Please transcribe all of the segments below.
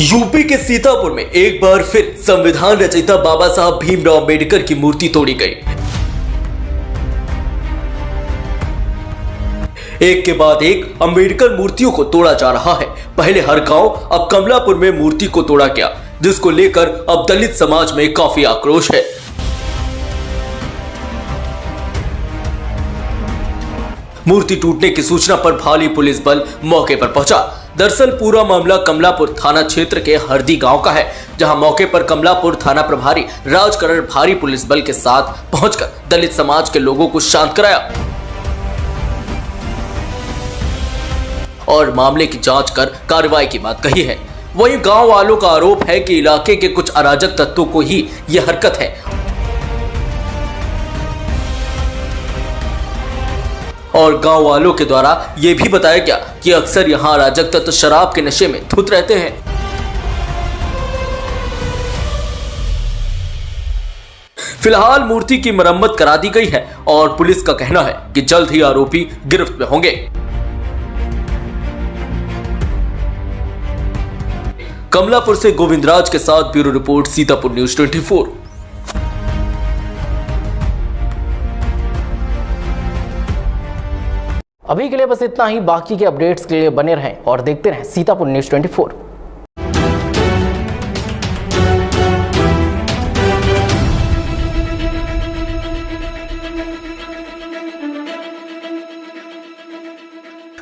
UP के सीतापुर में एक बार फिर संविधान रचयिता बाबा साहब भीमराव अंबेडकर की मूर्ति तोड़ी गई। एक के बाद एक अंबेडकर मूर्तियों को तोड़ा जा रहा है। पहले हर गांव, अब कमलापुर में मूर्ति को तोड़ा गया, जिसको लेकर अब दलित समाज में काफी आक्रोश है। मूर्ति टूटने की सूचना पर भाली पुलिस बल मौके पर पहुंचा। दरअसल पूरा मामला कमलापुर थाना क्षेत्र के हरदी गांव का है, जहां मौके पर कमलापुर थाना प्रभारी राजकरण भारी पुलिस बल के साथ पहुंचकर दलित समाज के लोगों को शांत कराया और मामले की जांच कर कार्रवाई की बात कही है। वहीं गांव वालों का आरोप है कि इलाके के कुछ अराजक तत्वों को ही यह हरकत है और गांव वालों के द्वारा यह भी बताया गया कि अक्सर यहां अराजक तत्व शराब के नशे में धुत रहते हैं। फिलहाल मूर्ति की मरम्मत करा दी गई है और पुलिस का कहना है कि जल्द ही आरोपी गिरफ्त में होंगे। कमलापुर से गोविंदराज के साथ ब्यूरो रिपोर्ट, सीतापुर न्यूज 24। अभी के लिए बस इतना ही। बाकी के अपडेट्स के लिए बने रहें और देखते रहें सीतापुर न्यूज 24।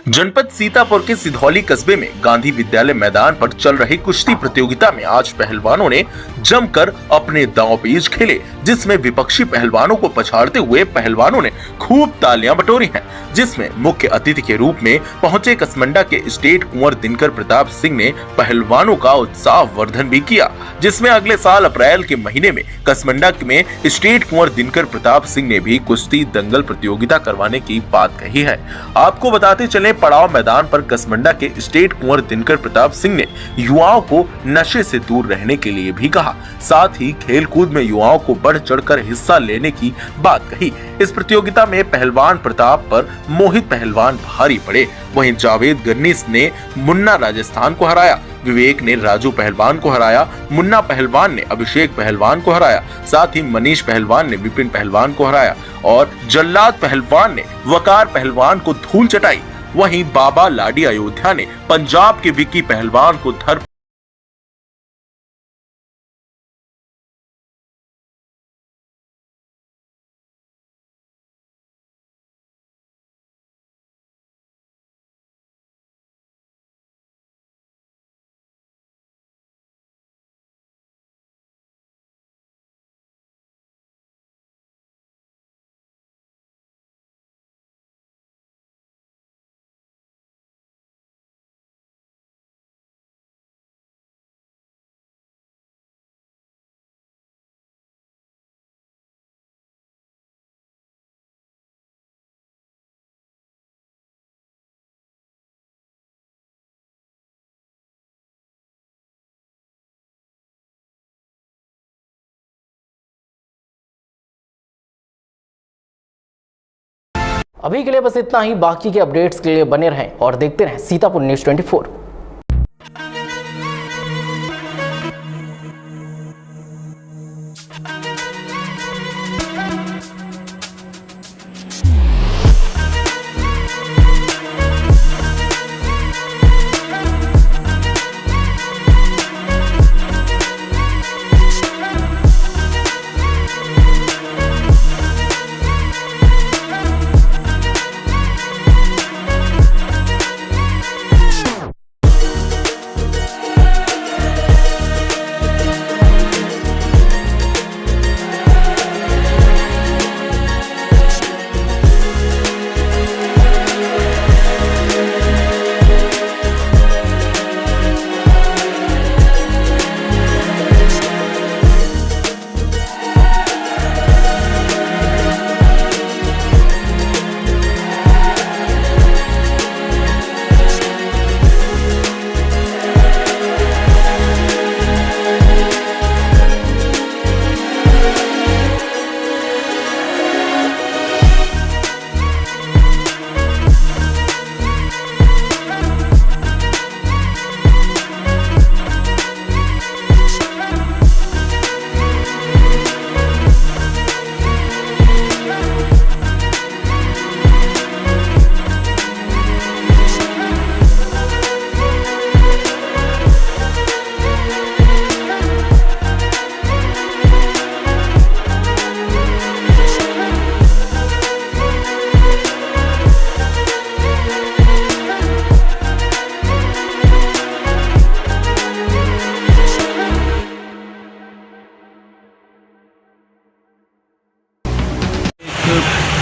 जनपद सीतापुर के सिधौली कस्बे में गांधी विद्यालय मैदान पर चल रही कुश्ती प्रतियोगिता में आज पहलवानों ने जमकर अपने दांवपेच खेले, जिसमें विपक्षी पहलवानों को पछाड़ते हुए पहलवानों ने खूब तालियां बटोरी हैं। जिसमें मुख्य अतिथि के रूप में पहुंचे कसमंडा के स्टेट कुंवर दिनकर प्रताप सिंह ने पहलवानों का उत्साहवर्धन भी किया, जिसमें अगले साल अप्रैल के महीने में कसमंडा में स्टेट कुंवर दिनकर प्रताप सिंह ने भी कुश्ती दंगल प्रतियोगिता करवाने की बात कही है। आपको बताते चले, पड़ाव मैदान पर कसमंडा के स्टेट कुंवर दिनकर प्रताप सिंह ने युवाओं को नशे से दूर रहने के लिए भी कहा, साथ ही खेल कूद में युवाओं को बढ़ चढ़कर हिस्सा लेने की बात कही। इस प्रतियोगिता में पहलवान प्रताप पर मोहित पहलवान भारी पड़े। वहीं जावेद गर्नीस ने मुन्ना राजस्थान को हराया, विवेक ने राजू पहलवान को हराया, मुन्ना पहलवान ने अभिषेक पहलवान को हराया, साथ ही मनीष पहलवान ने विपिन पहलवान को हराया और जल्लाद पहलवान ने वकार पहलवान को धूल चटाई। वहीं बाबा लाडी अयोध्या ने पंजाब के विक्की पहलवान को धर अभी के लिए बस इतना ही। बाकी के अपडेट्स के लिए बने रहें और देखते रहें सीतापुर न्यूज 24।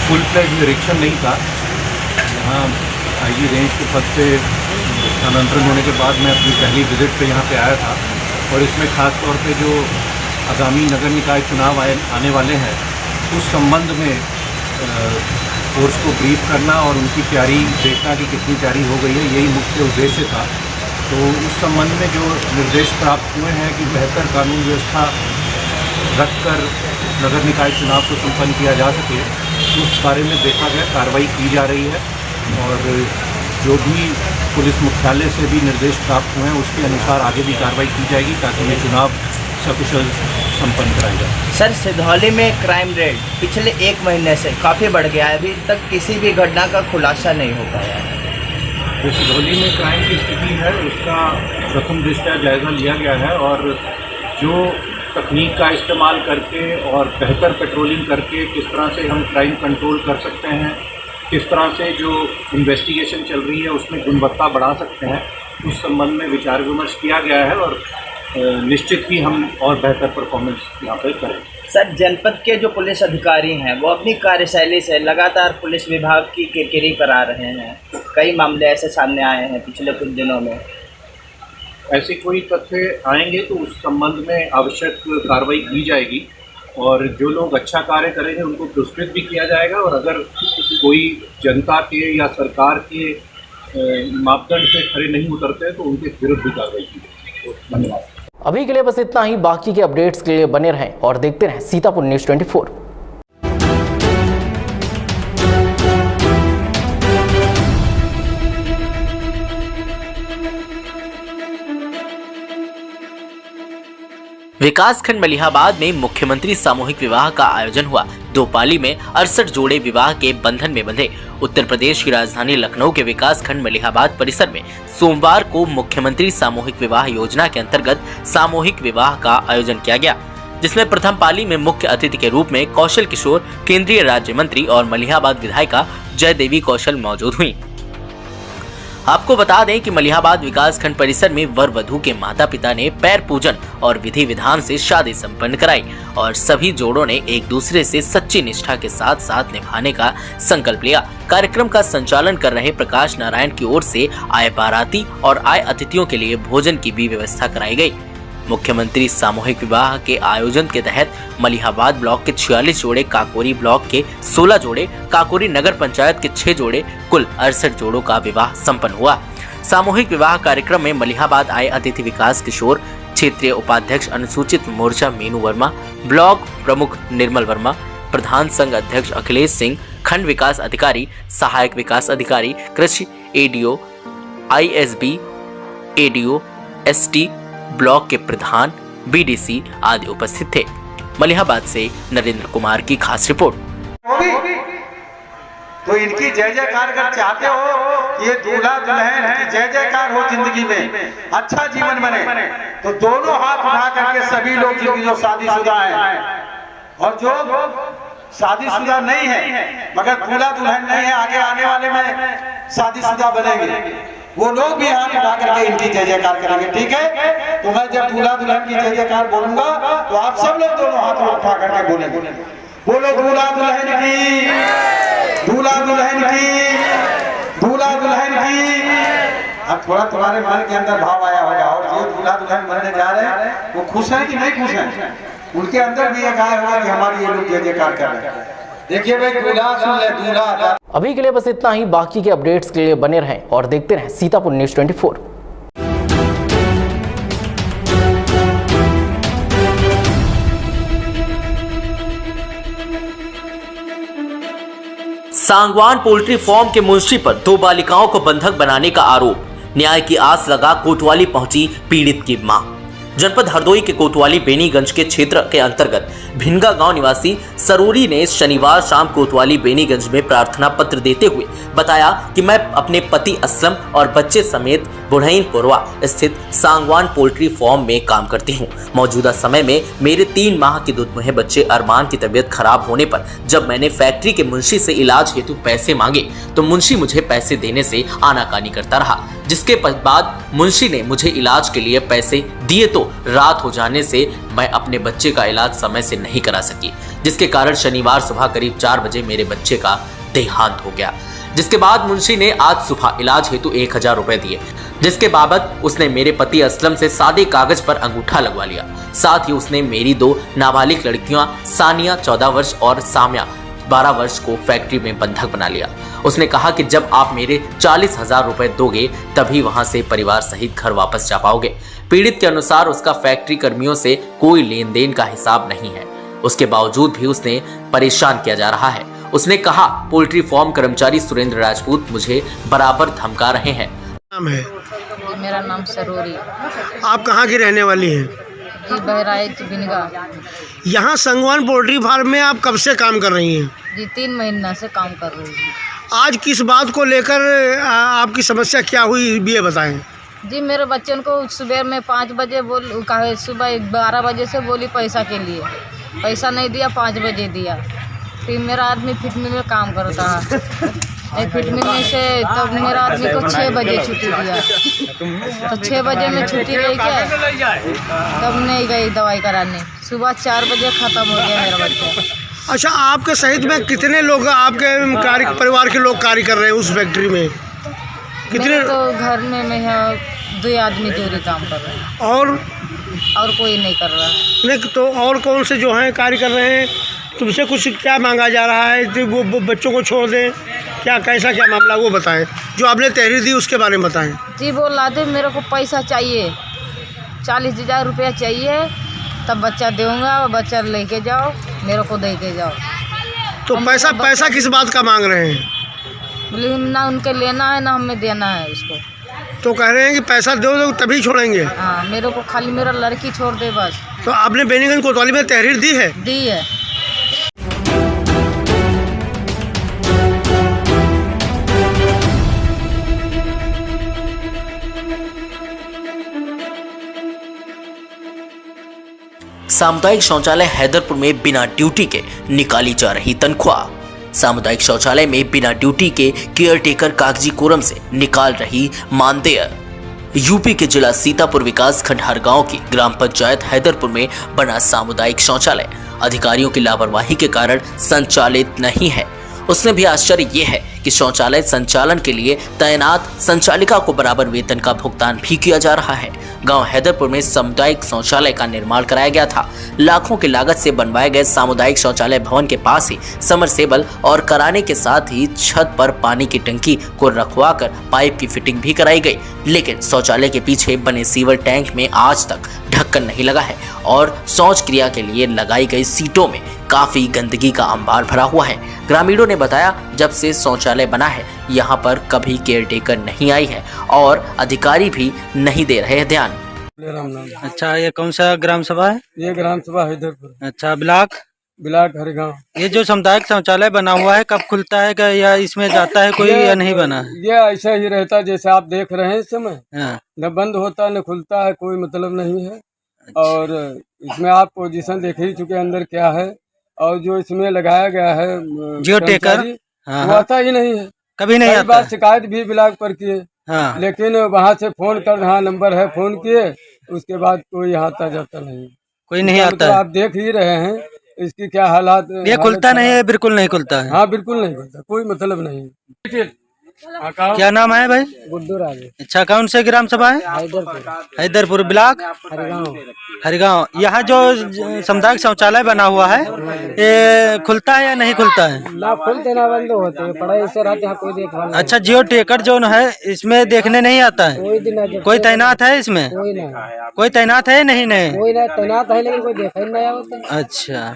फुल फ्लैज निरीक्षण नहीं था। यहाँ आईजी रेंज के पद पे स्थानांतरण होने के बाद मैं अपनी पहली विज़िट पे यहाँ पे आया था और इसमें ख़ास तौर पे जो आगामी नगर निकाय चुनाव आने वाले हैं उस संबंध में फोर्स को ब्रीफ करना और उनकी तैयारी देखना कि कितनी तैयारी हो गई है, यही मुख्य उद्देश्य था। तो उस संबंध में जो निर्देश प्राप्त हुए हैं कि बेहतर कानून व्यवस्था रखकर नगर निकाय चुनाव को संपन्न किया जा सके, उस बारे में देखा गया, कार्रवाई की जा रही है और जो भी पुलिस मुख्यालय से भी निर्देश प्राप्त हुए हैं उसके अनुसार आगे भी कार्रवाई की जाएगी ताकि ये चुनाव सकुशल संपन्न कराया जाए। सर, सिधौली में क्राइम रेट पिछले 1 महीने से काफ़ी बढ़ गया है, अभी तक किसी भी घटना का खुलासा नहीं हो पाया है। जो सिधौली में क्राइम की स्थिति है उसका प्रथम दृष्टया जायज़ा लिया गया है और जो तकनीक का इस्तेमाल करके और बेहतर पेट्रोलिंग करके किस तरह से हम क्राइम कंट्रोल कर सकते हैं, किस तरह से जो इन्वेस्टिगेशन चल रही है उसमें गुणवत्ता बढ़ा सकते हैं, उस संबंध में विचार विमर्श किया गया है और निश्चित ही हम और बेहतर परफॉर्मेंस यहाँ पर करें। सर, जनपद के जो पुलिस अधिकारी हैं वो अपनी कार्यशैली से लगातार पुलिस विभाग की किरकिरी करा रहे हैं, कई मामले ऐसे सामने आए हैं पिछले कुछ दिनों में। ऐसे कोई तथ्य आएंगे तो उस संबंध में आवश्यक कार्रवाई की जाएगी और जो लोग अच्छा कार्य करेंगे उनको पुरस्कृत भी किया जाएगा और अगर कोई जनता के या सरकार के मापदंड पे खरे नहीं उतरते तो उनके विरुद्ध भी कार्रवाई की जाएगी। धन्यवाद। अभी के लिए बस इतना ही। बाकी के अपडेट्स के लिए बने रहें और देखते रहें सीतापुर न्यूज़ 24। विकासखंड मलिहाबाद में मुख्यमंत्री सामूहिक विवाह का आयोजन हुआ। 2 पाली में 68 जोड़े विवाह के बंधन में बंधे। उत्तर प्रदेश की राजधानी लखनऊ के विकासखंड मलिहाबाद परिसर में सोमवार को मुख्यमंत्री सामूहिक विवाह योजना के अंतर्गत सामूहिक विवाह का आयोजन किया गया, जिसमें प्रथम पाली में मुख्य अतिथि के रूप में कौशल किशोर, केंद्रीय राज्य मंत्री और मलिहाबाद विधायिका जय देवी कौशल मौजूद हुई। आपको बता दें कि मलिहाबाद विकासखंड परिसर में वर वधू के माता पिता ने पैर पूजन और विधि विधान से शादी संपन्न कराई और सभी जोड़ों ने एक दूसरे से सच्ची निष्ठा के साथ साथ निभाने का संकल्प लिया। कार्यक्रम का संचालन कर रहे प्रकाश नारायण की ओर से आए बाराती और आए अतिथियों के लिए भोजन की भी व्यवस्था कराई गई। मुख्यमंत्री सामूहिक विवाह के आयोजन के तहत मलिहाबाद ब्लॉक के 46 जोड़े, काकोरी ब्लॉक के 16 जोड़े, काकोरी नगर पंचायत के 6 जोड़े, कुल 68 जोड़ों का विवाह संपन्न हुआ। सामूहिक विवाह कार्यक्रम में मलिहाबाद आए अतिथि विकास किशोर, क्षेत्रीय उपाध्यक्ष अनुसूचित मोर्चा मीनू वर्मा, ब्लॉक प्रमुख निर्मल वर्मा, प्रधान संघ अध्यक्ष अखिलेश सिंह, खंड विकास अधिकारी, सहायक विकास अधिकारी, कृषि ADO, ISB ADO, ST block के प्रधान, BDC आदि उपस्थित थे। मलिहाबाद से नरेंद्र कुमार की खास रिपोर्ट। तो इनकी जय जयकार अगर चाहते हो कि ये दूल्हा दुल्हन की जय जयकार हो जिंदगी में, अच्छा जीवन बने, तो दोनों हाथ उठा करके सभी लोग जो शादीशुदा हैं और जो शादीशुदा नहीं है मगर दूल्हा दुल्हन नहीं है, आगे आने वाले में शादीशुदा बनेंगे, वो लोग भी हाथ उठा करके इनकी जय जयकार करेंगे। ठीक है? तो मैं जब दूल्हा दुल्हन की जय जयकार बोलूंगा तो आप सब लोग दोनों हाथ उठा करके बोलेंगे। बोलो दूल्हा दुल्हन की, दूल्हा दुल्हन की, दूल्हा दुल्हन की। अब थोड़ा तुम्हारे मन के अंदर भाव आया होगा और जो दूल्हा दुल्हन बनने जा रहे हैं वो खुश हैं कि नहीं खुश हैं? उनके अंदर भी एक आया होगा कि हमारी ये लोग जय जयकार कर रहे हैं। देखिए भाई, दूल्हा सुन ले, दूल्हा। अभी के लिए बस इतना ही। बाकी के अपडेट्स के लिए बने रहें और देखते रहें Sitapur news 24। Sangwan poultry farm के मुंशी पर 2 बालिकाओं को बंधक बनाने का आरोप। न्याय की आस लगा कोतवाली पहुंची पीड़ित की मां। जनपद हरदोई के कोतवाली बेनीगंज के क्षेत्र के अंतर्गत भिनगा गांव निवासी सरूरी ने शनिवार शाम कोतवाली बेनीगंज में प्रार्थना पत्र देते हुए बताया कि मैं अपने पति असलम और बच्चे समेत बुढ़ईनपुरवा स्थित सांगवान पोल्ट्री फार्म में काम करती हूं। मौजूदा समय में मेरे 3 माह के दुधमुहे बच्चे अरमान की तबीयत खराब होने पर जब मैंने फैक्ट्री के मुंशी से इलाज हेतु पैसे मांगे तो मुंशी मुझे पैसे देने से आनाकानी करता रहा, जिसके बाद मुंशी ने मुझे इलाज के लिए पैसे दिए तो रात हो जाने से मैं अपने बच्चे का इलाज समय से नहीं करा सकी, जिसके कारण शनिवार सुबह करीब 4 बजे मेरे बच्चे का देहांत हो गया। जिसके बाद मुंशी ने आज सुबह इलाज हेतु 1000 रुपए दिए, जिसके बाबत उसने मेरे पति असलम से सादे कागज पर अंगूठा लगवा लिया। साथ ही उसने मेरी 2 नाबालिग लड़कियां सानिया 14 वर्ष और साम्या 12 वर्ष को फैक्ट्री में बंधक बना लिया। उसने कहा कि जब आप मेरे 40,000 रुपए दोगे तभी वहां से परिवार सहित घर वापस जा पाओगे। पीड़ित के अनुसार उसका फैक्ट्री कर्मियों से कोई लेन देन का हिसाब नहीं है, उसके बावजूद भी उसने परेशान किया जा रहा है। उसने कहा पोल्ट्री फार्म कर्मचारी सुरेंद्र राजपूत मुझे बराबर धमका रहे हैं। नाम है? जी मेरा नाम सरोरी। आप कहाँ की रहने वाली हैं? जी बहराइच बिनगा। यहाँ संगवान पोल्ट्री फार्म में आप कब से काम कर रही हैं? जी 3 महीना से काम कर रही हूँ। आज किस बात को लेकर आपकी समस्या क्या हुई ये बताएं। जी मेरे बच्चों को सुबह में 5 बजे कहा, सुबह 12 बजे से बोली पैसा के लिए, पैसा नहीं दिया, 5 बजे दिया। फिर मेरा आदमी फिटमी में काम करता है, फिटमी में से तब मेरा आदमी को 6 बजे छुट्टी दिया, तो 6 बजे में छुट्टी ले गया, तब नहीं गई दवाई कराने। सुबह 4 बजे ख़त्म हो गया मेरा बच्चा। अच्छा, आपके सहित में कितने लोग आपके परिवार के लोग कार्य कर रहे हैं उस फैक्ट्री में? कितने? तो घर में मैं 2 आदमी जोड़ी काम कर रहे हैं और कोई नहीं कर रहा है। नहीं तो और कौन से जो हैं कार्य कर रहे हैं? तुमसे कुछ क्या मांगा जा रहा है कि वो बच्चों को छोड़ दें? क्या कैसा क्या मामला वो बताएं, जो आपने तहरीर दी उसके बारे में बताएं। जी वो लादे मेरे को पैसा चाहिए, 40,000 रुपया चाहिए, तब बच्चा दूँगा, बच्चा लेके जाओ, मेरे को दे के जाओ। तो पैसा किस बात का मांग रहे हैं? बोले ना उनके लेना है ना हमें देना है उसको। तो कह रहे हैं कि पैसा दो तभी छोड़ेंगे। हाँ, मेरे को खाली मेरा लड़की छोड़ दे बस। तो आपने बेनीगंज कोतवाली में तहरीर दी है? दी है। सामुदायिक शौचालय हैदरपुर में बिना ड्यूटी के निकाली जा रही तनख्वाह। सामुदायिक शौचालय में बिना ड्यूटी के केयरटेकर कागजी कोरम से निकाल रही मानदेय। यूपी के जिला सीतापुर विकास खंड हरगांव की ग्राम पंचायत हैदरपुर में बना सामुदायिक शौचालय अधिकारियों की लापरवाही के कारण संचालित नहीं है। उसमें भी आश्चर्य ये है कि शौचालय संचालन के लिए तैनात संचालिका को बराबर वेतन का भुगतान भी किया जा रहा है। गांव हैदरपुर में सामुदायिक शौचालय का निर्माण कराया गया था। लाखों की लागत से बनवाए गए सामुदायिक शौचालय भवन के पास ही समरसेबल और कराने के साथ ही छत पर पानी की टंकी को रखवाकर पाइप की फिटिंग भी कराई गई, लेकिन शौचालय के पीछे बने सीवर टैंक में आज तक ढक्कन नहीं लगा है और शौच क्रिया के लिए लगाई गई सीटों में काफी गंदगी का अंबार भरा हुआ है। ग्रामीणों ने बताया जब से शौचालय बना है यहाँ पर कभी केयरटेकर नहीं आई है और अधिकारी भी नहीं दे रहे हैं ध्यान। अच्छा, ये कौन सा ग्राम सभा है? ये ग्राम सभा हैदरपुर। अच्छा, ब्लॉक हरगांव। ये जो सामुदायिक शौचालय बना हुआ है कब खुलता है क्या, या इसमें जाता है कोई या नहीं बना है? ये ऐसा ही रहता है जैसे आप देख रहे हैं इस समय। हाँ। न बंद होता न खुलता है, कोई मतलब नहीं है। अच्छा। और इसमें आप पोजीशन देख ही चुके अंदर क्या है, और जो इसमें लगाया गया है जियो टेकर वो आता ही नहीं है, कभी नहीं आता। बार शिकायत भी ब्लॉक पर किए, हाँ। लेकिन वहाँ से फोन कर, हाँ नंबर है, फोन किए, उसके बाद कोई यहाँ आता जाता नहीं, कोई नहीं आता है। आप देख ही रहे हैं इसकी क्या हालात। ये खुलता नहीं है, बिल्कुल नहीं खुलता है। हाँ बिल्कुल नहीं खुलता, कोई मतलब नहीं। क्या नाम है भाई? गुड्डू राज। अच्छा, कौन से ग्राम सभा है? हैदरपुर ब्लॉक हरगांव। यहाँ जो सामुदायिक शौचालय बना हुआ है ये खुलता है या नहीं खुलता है? ना खुलते ना बंद होते हैं, पढ़ाई से रहते हैं, कोई देखभाल। अच्छा, जियो टेकर जो है इसमें देखने नहीं आता है? कोई तैनात है इसमें? कोई तैनात है? नहीं कोई तैनात है, लेकिन कोई देखा ही नहीं होता। अच्छा,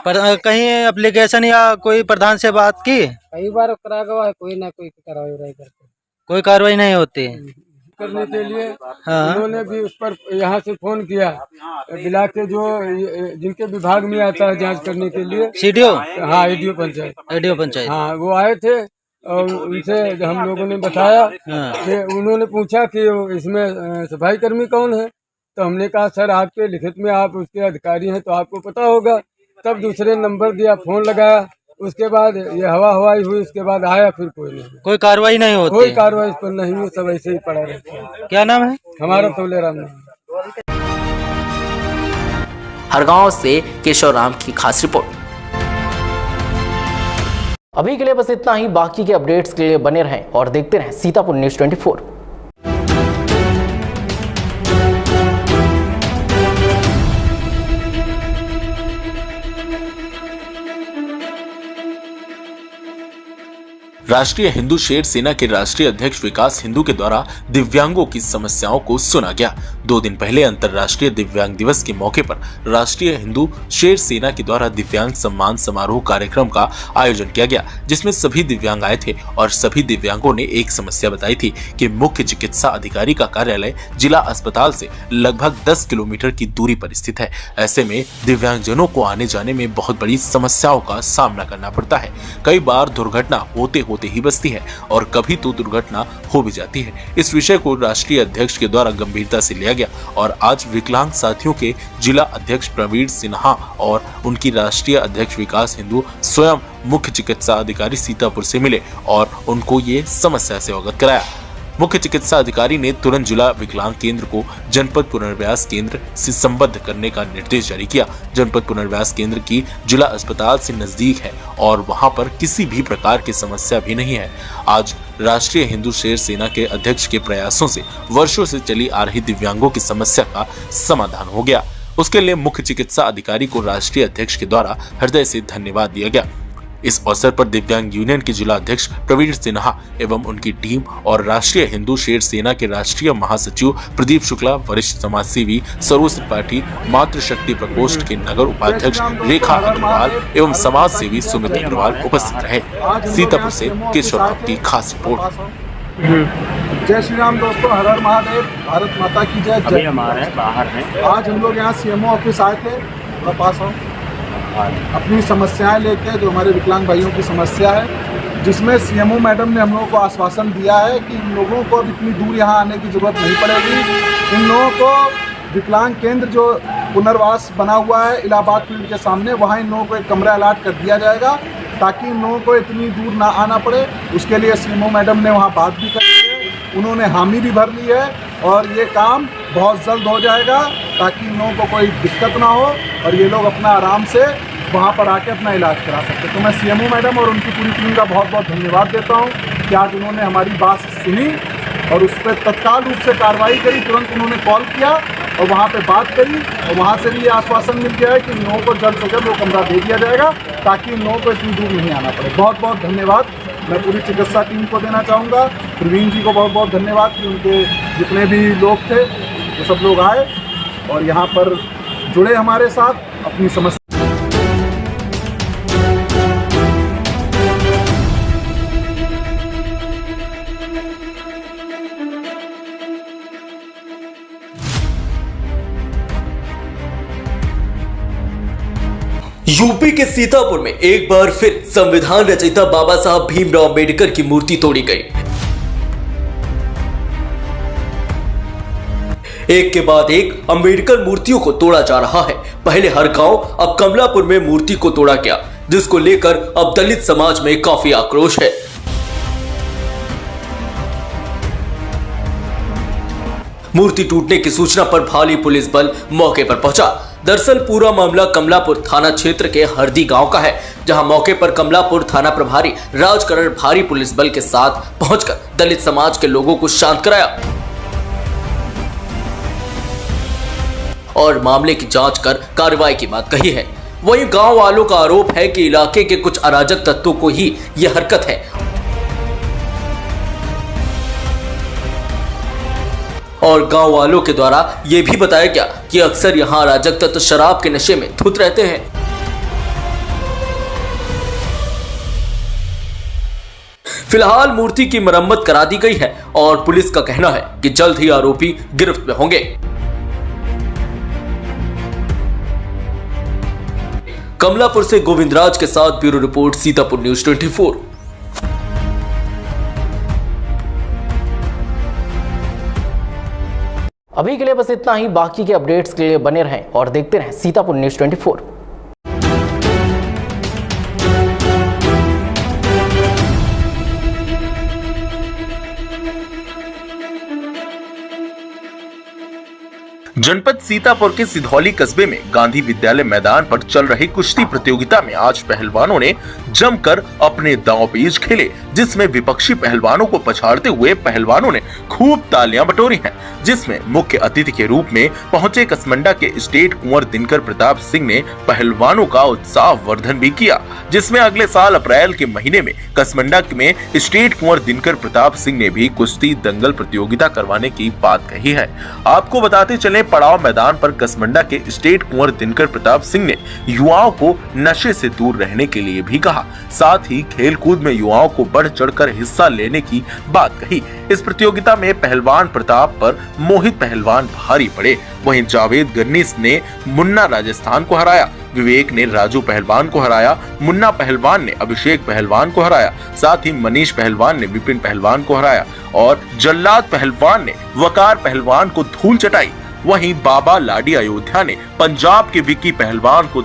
पर कहीं एप्लीकेशन या कोई प्रधान से बात की? कई बार करा गया है, कोई ना कोई कार्रवाई करते, कोई कार्रवाई नहीं होती करने के लिए। हाँ। उन्होंने भी उस पर यहाँ से फोन किया, ब्लॉक के जो जिनके विभाग में आता है जांच करने के लिए, सीडीओ। हाँ, एडीओ पंचायत। हाँ, वो आए थे और उनसे हम लोगों ने बताया। हाँ। कि उन्होंने पूछा कि इसमें सफाई कर्मी कौन है, तो हमने कहा सर आपके लिखित में आप उसके अधिकारी हैं तो आपको पता होगा। तब दूसरे नंबर दिया, फोन लगाया, उसके बाद ये हवाई हुई, उसके बाद आया, फिर कोई नहीं, कोई कार्रवाई नहीं होती। कोई कार्रवाई इस पर नहीं हुई, सब ऐसे ही पड़ा रहता है। क्या नाम है? हमारा तोलेराम नाम। हरगांव से केशव राम की खास रिपोर्ट। अभी के लिए बस इतना ही। बाकी के अपडेट्स के लिए बने रहें और देखते रहें सीतापुर न्यूज़ 24। राष्ट्रीय हिंदू शेर सेना के राष्ट्रीय अध्यक्ष विकास हिंदू के द्वारा दिव्यांगों की समस्याओं को सुना गया। 2 दिन पहले अंतर्राष्ट्रीय दिव्यांग दिवस के मौके पर राष्ट्रीय हिंदू शेर सेना के द्वारा दिव्यांग सम्मान समारोह कार्यक्रम का आयोजन किया गया, जिसमें सभी दिव्यांग आए थे और सभी दिव्यांगों ने एक समस्या बताई थी कि मुख्य चिकित्सा अधिकारी का कार्यालय जिला अस्पताल से लगभग 10 किलोमीटर की दूरी पर स्थित है। ऐसे में दिव्यांगजनों को आने जाने में बहुत बड़ी समस्याओं का सामना करना पड़ता है। कई बार दुर्घटना होते ही बचती है और कभी तो दुर्घटना हो भी जाती है। इस विषय को राष्ट्रीय अध्यक्ष के द्वारा गंभीरता से लिया गया और आज विकलांग साथियों के जिला अध्यक्ष प्रवीण सिन्हा और उनकी राष्ट्रीय अध्यक्ष विकास हिंदू स्वयं मुख्य चिकित्सा अधिकारी सीतापुर से मिले और उनको ये समस्या से अवगत कराया। मुख्य चिकित्सा अधिकारी ने तुरंत जिला विकलांग केंद्र को जनपद पुनर्वास केंद्र से संबद्ध करने का निर्देश जारी किया। जनपद पुनर्वास केंद्र की जिला अस्पताल से नजदीक है और वहां पर किसी भी प्रकार की समस्या भी नहीं है। आज राष्ट्रीय हिंदू शेर सेना के अध्यक्ष के प्रयासों से वर्षों से चली आ रही दिव्यांगों की समस्या का समाधान हो गया। उसके लिए मुख्य चिकित्सा अधिकारी को राष्ट्रीय अध्यक्ष के द्वारा हृदय से धन्यवाद दिया गया। इस अवसर पर दिव्यांग यूनियन के जिला अध्यक्ष प्रवीण सिन्हा एवं उनकी टीम और राष्ट्रीय हिंदू शेर सेना के राष्ट्रीय महासचिव प्रदीप शुक्ला, वरिष्ठ समाजसेवी सरोज त्रिपाठी, मातृशक्ति प्रकोष्ठ के नगर उपाध्यक्ष रेखा अग्रवाल एवं समाज सेवी सुमित अग्रवाल उपस्थित रहे। सीतापुर से केशव राम की खास रिपोर्ट। जय श्री राम दोस्तों, हर हर महादेव, भारत माता की जय। अभी हमारे बाहर हैं। आज हम लोग यहाँ सीएमओ ऑफिस आए थे, पास हो अपनी समस्याएं लेके, जो हमारे विकलांग भाइयों की समस्या है, जिसमें सीएमओ मैडम ने हम लोगों को आश्वासन दिया है कि इन लोगों को अब इतनी दूर यहाँ आने की ज़रूरत नहीं पड़ेगी। इन लोगों को विकलांग केंद्र जो पुनर्वास बना हुआ है इलाहाबाद फील्ड के सामने, वहाँ इन लोगों को एक कमरा अलाट कर दिया जाएगा ताकि इन लोगों को इतनी दूर ना आना पड़े। उसके लिए सीएमओ मैडम ने वहाँ बात भी कर ली है, उन्होंने हामी भी भर ली है और ये काम बहुत जल्द हो जाएगा ताकि इन लोगों को कोई दिक्कत ना हो और ये लोग अपना आराम से वहाँ पर आके अपना इलाज करा सकते। तो मैं सीएमओ मैडम और उनकी पूरी टीम का बहुत बहुत धन्यवाद देता हूँ कि आज उन्होंने हमारी बात सुनी और उस पर तत्काल रूप से कार्रवाई करी। तुरंत उन्होंने कॉल किया और वहाँ पे बात करी और वहाँ से भी ये आश्वासन मिल गया है कि इन लोगों को जल्द से जल्द वो कमरा दे दिया जाएगा ताकि इन लोगों को इतनी दूर नहीं आना पड़े। बहुत बहुत धन्यवाद मैं पूरी चिकित्सा टीम को देना चाहूँगा। प्रवीण जी को बहुत बहुत धन्यवाद कि उनके जितने भी लोग थे वो सब लोग आए और यहाँ पर जुड़े हमारे साथ अपनी समस्या। यूपी के सीतापुर में एक बार फिर संविधान रचयिता बाबा साहब भीमराव अंबेडकर की मूर्ति तोड़ी गई। एक के बाद एक अंबेडकर मूर्तियों को तोड़ा जा रहा है। पहले हरगांव, अब कमलापुर में मूर्ति को तोड़ा गया, जिसको लेकर अब दलित समाज में काफी आक्रोश है। मूर्ति टूटने की सूचना पर भाली पुलिस बल मौके पर पहुंचा। दरअसल पूरा मामला कमलापुर थाना क्षेत्र के हरदी गांव का है, जहां मौके पर कमलापुर थाना प्रभारी राजकरण भारी पुलिस बल के साथ पहुंचकर दलित समाज के लोगों को शांत कराया और मामले की जांच कर कार्रवाई की बात कही है। वहीं गांव वालों का आरोप है कि इलाके के कुछ अराजक तत्वों को ही यह हरकत है और गांव वालों के द्वारा यह भी बताया गया कि अक्सर यहां अराजक तत्व शराब के नशे में धुत रहते हैं। फिलहाल मूर्ति की मरम्मत करा दी गई है और पुलिस का कहना है कि जल्द ही आरोपी गिरफ्त में होंगे। कमलापुर से गोविंदराज के साथ ब्यूरो रिपोर्ट, सीतापुर न्यूज़ 24। अभी के लिए बस इतना ही। बाकी के अपडेट्स के लिए बने रहें और देखते रहें सीतापुर न्यूज़ 24। जनपद सीतापुर के सिधौली कस्बे में गांधी विद्यालय मैदान पर चल रही कुश्ती प्रतियोगिता में आज पहलवानों ने जमकर अपने दांवपेच खेले, जिसमें विपक्षी पहलवानों को पछाड़ते हुए पहलवानों ने खूब तालियां बटोरी हैं, जिसमें मुख्य अतिथि के रूप में पहुंचे कसमंडा के स्टेट कुंवर दिनकर प्रताप सिंह ने पहलवानों का उत्साहवर्धन भी किया, जिसमें अगले साल अप्रैल के महीने में कसमंडा में स्टेट कुंवर दिनकर प्रताप सिंह ने भी कुश्ती दंगल प्रतियोगिता करवाने की बात कही है। आपको बताते चले, पड़ाव मैदान पर कसमंडा के स्टेट कुंवर दिनकर प्रताप सिंह ने युवाओं को नशे से दूर रहने के लिए भी कहा, साथ ही खेल कूद में युवाओं को बढ़ चढ़कर हिस्सा लेने की बात कही। इस प्रतियोगिता में पहलवान प्रताप पर मोहित पहलवान भारी पड़े, वहीं जावेद गर्नीस ने मुन्ना राजस्थान को हराया, विवेक ने राजू पहलवान को हराया, मुन्ना पहलवान ने अभिषेक पहलवान को हराया, साथ ही मनीष पहलवान ने विपिन पहलवान को हराया और जल्लाद पहलवान ने वकार पहलवान को धूल चटाई। वहीं बाबा लाडी अयोध्या ने पंजाब के विक्की पहलवान को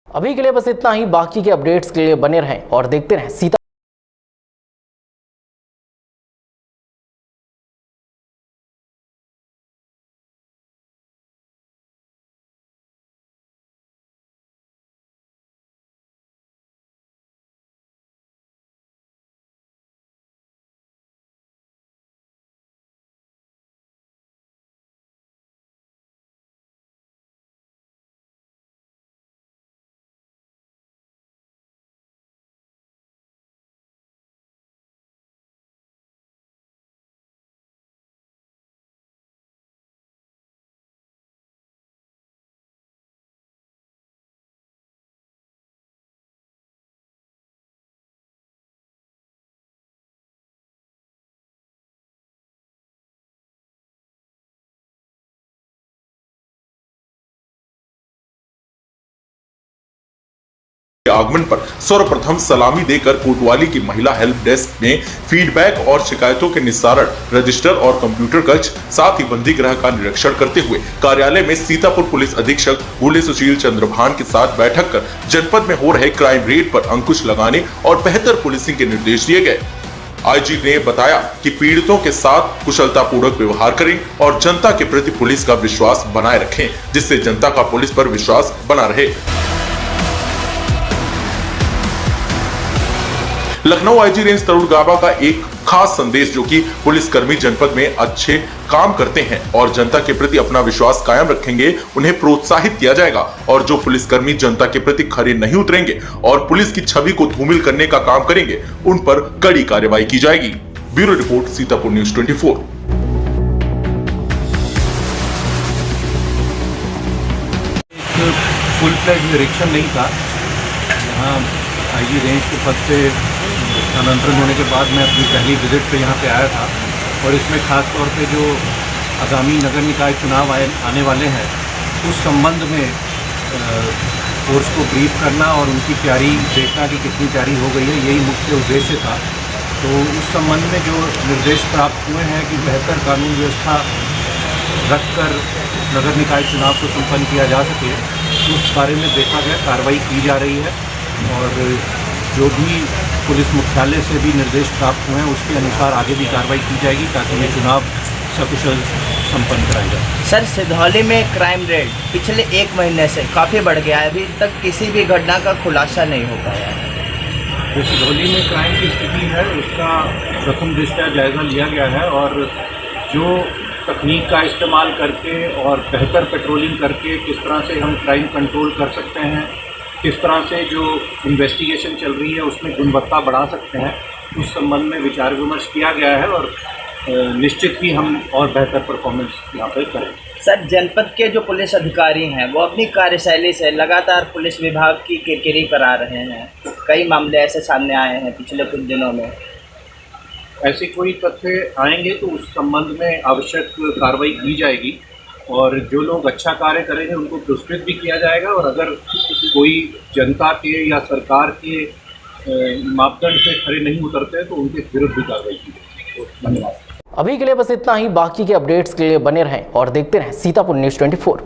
अभी के लिए बस इतना ही। बाकी के अपडेट्स के लिए बने रहें और देखते रहें सीता आगमन पर सर्वप्रथम सलामी देकर कोतवाली की महिला हेल्प डेस्क में फीडबैक और शिकायतों के निस्तारण, रजिस्टर और कंप्यूटर कक्ष, साथ ही बंदी गृह का निरीक्षण करते हुए कार्यालय में सीतापुर पुलिस अधीक्षक भूले सुशील चंद्रभान के साथ बैठक कर जनपद में हो रहे क्राइम रेट पर अंकुश लगाने और बेहतर पुलिसिंग के निर्देश दिए गए। आईजी ने बताया कि पीड़ितों के साथ कुशलतापूर्वक व्यवहार करें और जनता के प्रति पुलिस का विश्वास बनाए रखें, जिससे जनता का पुलिस पर विश्वास बना रहे। लखनऊ आईजी रेंज तरुण गाबा का एक खास संदेश, जो कि पुलिसकर्मी जनपद में अच्छे काम करते हैं और जनता के प्रति अपना विश्वास कायम रखेंगे, उन्हें प्रोत्साहित किया जाएगा और जो पुलिसकर्मी जनता के प्रति खरे नहीं उतरेंगे और पुलिस की छवि को धूमिल करने का काम करेंगे, उन पर कड़ी कार्रवाई की जाएगी। Bureau report, Sitapur news 24। Full flag निरीक्षण नहीं था। यहाँ आईजी रेंज के पद पे स्थानांतरण होने के बाद मैं अपनी पहली विजिट पे यहाँ पे आया था और इसमें खास तौर पे जो आगामी नगर निकाय चुनाव आने वाले हैं उस संबंध में फोर्स को ब्रीफ करना और उनकी तैयारी देखना कि कितनी तैयारी हो गई है, यही मुख्य उद्देश्य था। तो उस संबंध में जो निर्देश प्राप्त हुए हैं कि बेहतर कानून व्यवस्था रखकर नगर निकाय चुनाव को संपन्न किया जा सके, उस बारे में देखा गया, कार्रवाई की जा रही है और जो भी पुलिस मुख्यालय से भी निर्देश प्राप्त हुए हैं उसके अनुसार आगे भी कार्रवाई की जाएगी ताकि ये चुनाव सकुशल संपन्न कराया जाए। सर, सिधौली में क्राइम रेट पिछले 1 महीने से काफ़ी बढ़ गया है, अभी तक किसी भी घटना का खुलासा नहीं हो पाया है। तो सिधौली में क्राइम की स्थिति है उसका प्रथम दृष्टया जायज़ा लिया गया है और जो तकनीक का इस्तेमाल करके और बेहतर पेट्रोलिंग करके किस तरह से हम क्राइम कंट्रोल कर सकते हैं किस तरह से जो इन्वेस्टिगेशन चल रही है उसमें गुणवत्ता बढ़ा सकते हैं, उस संबंध में विचार विमर्श किया गया है और निश्चित ही हम और बेहतर परफॉर्मेंस यहाँ पर करें। सर, जनपद के जो पुलिस अधिकारी हैं वो अपनी कार्यशैली से लगातार पुलिस विभाग की किरकिरी करा रहे हैं। कई मामले ऐसे सामने आए हैं पिछले कुछ दिनों में। ऐसे कोई तथ्य आएंगे तो उस संबंध में आवश्यक कार्रवाई की जाएगी और जो लोग अच्छा कार्य करेंगे उनको पुरस्कृत भी किया जाएगा और अगर कोई जनता के या सरकार के मापदंड पे खरे नहीं उतरते तो उनके विरुद्ध भी कार्रवाई की जाएगी। धन्यवाद। अभी के लिए बस इतना ही। बाकी के अपडेट्स के लिए बने रहें और देखते रहें सीतापुर न्यूज़ 24।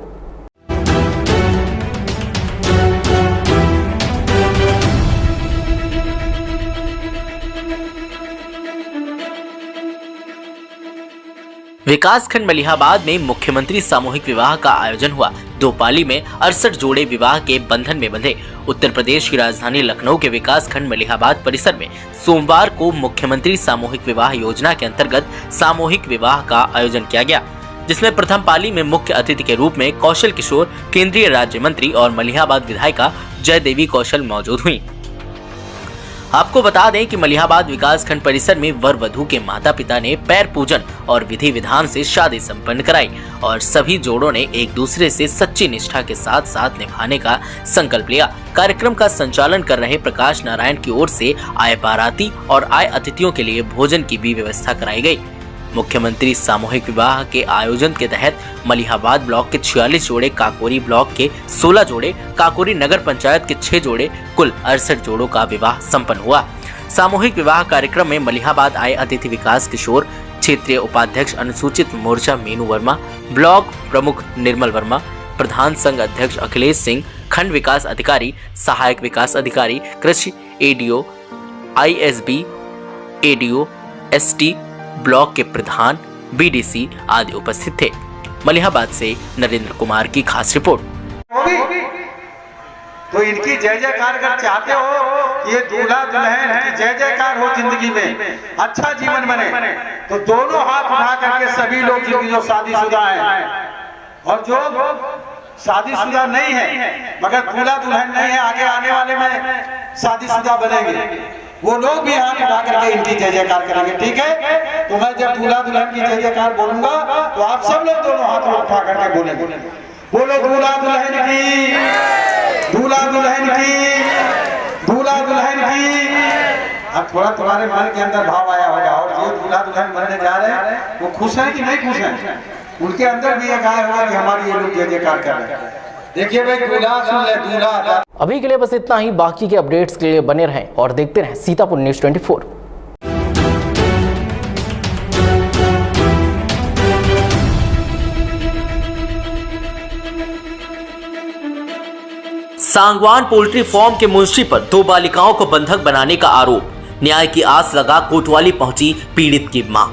विकासखंड मलिहाबाद में मुख्यमंत्री सामूहिक विवाह का आयोजन हुआ। दो पाली में 68 जोड़े विवाह के बंधन में बंधे। उत्तर प्रदेश की राजधानी लखनऊ के विकासखंड मलिहाबाद परिसर में सोमवार को मुख्यमंत्री सामूहिक विवाह योजना के अंतर्गत सामूहिक विवाह का आयोजन किया गया, जिसमें प्रथम पाली में मुख्य अतिथि के रूप में कौशल किशोर, केंद्रीय राज्य मंत्री और मलिहाबाद विधायिका जय देवी कौशल मौजूद हुई। आपको बता दें कि मलिहाबाद विकासखंड परिसर में वर वधू के माता पिता ने पैर पूजन और विधि विधान से शादी संपन्न कराई और सभी जोड़ों ने एक दूसरे से सच्ची निष्ठा के साथ साथ निभाने का संकल्प लिया। कार्यक्रम का संचालन कर रहे प्रकाश नारायण की ओर से आए बाराती और आए अतिथियों के लिए भोजन की भी व्यवस्था कराई गई। मुख्यमंत्री सामूहिक विवाह के आयोजन के तहत मलिहाबाद ब्लॉक के 46 जोड़े, काकोरी ब्लॉक के 16 जोड़े, काकोरी नगर पंचायत के 6 जोड़े, कुल 68 जोड़ों का विवाह संपन्न हुआ। सामूहिक विवाह कार्यक्रम में मलिहाबाद आए अतिथि विकास किशोर, क्षेत्रीय उपाध्यक्ष अनुसूचित मोर्चा मीनू वर्मा, ब्लॉक प्रमुख निर्मल वर्मा, प्रधान संघ अध्यक्ष अखिलेश सिंह, खंड विकास अधिकारी, सहायक विकास अधिकारी, कृषि ADO, ISB ADO, ST block के प्रधान, BDC आदि उपस्थित थे। मलिहाबाद से नरेंद्र कुमार की खास रिपोर्ट। तो इनकी जय जयकार अगर चाहते हो, ये दूल्हा दुल्हन की जय जयकार हो जिंदगी में, अच्छा जीवन बने, तो दोनों हाथ उठा करके सभी लोग जो शादीशुदा हैं और जो शादीशुदा नहीं है मगर दूल्हा दुल्हन नहीं है, आगे आने वाले में शादीशुदा बनेंगे, वो लोग भी हाथ उठा करके इनकी जय जयकार करेंगे। ठीक है? तो मैं जब दूल्हा दुल्हन की जय जयकार बोलूंगा तो आप सब लोग दोनों हाथ उठा करके बोलेंगे। बोलो दूल्हा दुल्हन की, दूल्हा दुल्हन की, दूल्हा दुल्हन की। अब थोड़ा तुम्हारे मन के अंदर भाव आया होगा और जो दूल्हा दुल्हन बनने जा रहे हैं वो खुश हैं कि नहीं खुश हैं? उनके अंदर भी एक आया होगा कि हमारी ये लोग जय जयकार कर रहे हैं। देखिए भाई, दूल्हा सुन ले, दूल्हा। अभी के लिए बस इतना ही। बाकी के अपडेट्स के लिए बने रहें और देखते रहें Sitapur news 24। Sangwan poultry farm के मुंशी पर 2 बालिकाओं को बंधक बनाने का आरोप। न्याय की आस लगा कोतवाली पहुंची पीड़ित की मां।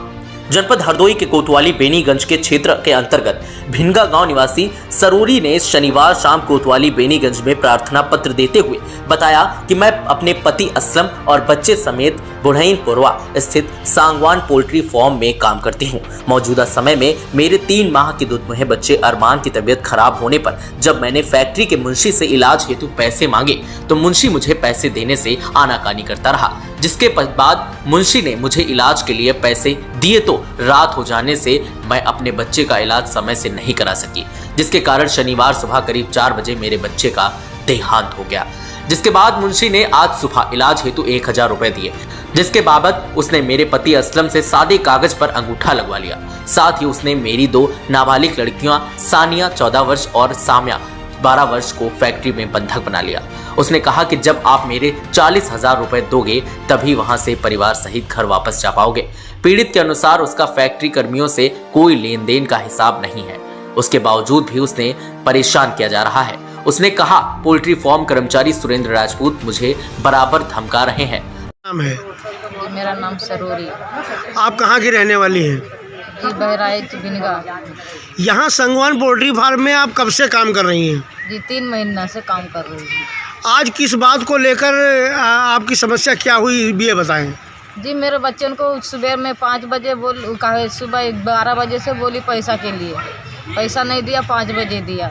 जनपद हरदोई के कोतवाली बेनीगंज के क्षेत्र के अंतर्गत भिनगा गांव निवासी सरोरी ने शनिवार शाम कोतवाली बेनीगंज में प्रार्थना पत्र देते हुए बताया कि मैं अपने पति असलम और बच्चे समेत बुढ़ईनपुरवा स्थित सांगवान पोल्ट्री फार्म में काम करती हूं। मौजूदा समय में मेरे 3 माह के दुधमुहे बच्चे अरमान की तबीयत खराब होने पर जब मैंने फैक्ट्री के मुंशी से इलाज हेतु पैसे मांगे तो मुंशी मुझे पैसे देने से आनाकानी करता रहा, जिसके बाद मुंशी ने मुझे इलाज के लिए पैसे दिए तो रात हो जाने से मैं अपने बच्चे का इलाज समय से नहीं करा सकी, जिसके कारण शनिवार सुबह करीब 4 बजे मेरे बच्चे का देहांत हो गया। जिसके बाद मुंशी ने आज सुबह इलाज हेतु 1000 रुपए दिए, जिसके बाबत उसने मेरे पति असलम से सादे कागज पर अंगूठा लगवा लिया। साथ ही उसने मेरी 2 नाबालिग लड़कियां सानिया 14 वर्ष और साम्या 12 वर्ष को फैक्ट्री में बंधक बना लिया। उसने कहा कि जब आप मेरे 40,000 रुपए दोगे तभी वहां से परिवार सहित घर वापस जा पाओगे। पीड़ित के अनुसार उसका फैक्ट्री कर्मियों से कोई लेन देन का हिसाब नहीं है, उसके बावजूद भी उसने परेशान किया जा रहा है। उसने कहा पोल्ट्री फार्म कर्मचारी सुरेंद्र राजपूत मुझे बराबर धमका रहे हैं। नाम है? मेरा नाम सरोरी। आप कहाँ की रहने वाली हैं? जी बहराइच भिनगा। यहाँ सांगवान पोल्ट्री फार्म में आप कब से काम कर रही हैं? जी 3 महीना से काम कर रही हूँ। आज किस बात को लेकर आपकी समस्या क्या हुई ये बताएं। जी मेरे बच्चों को सुबह में 5 बजे सुबह 12 बजे से बोली पैसा के लिए, पैसा नहीं दिया, 5 बजे दिया।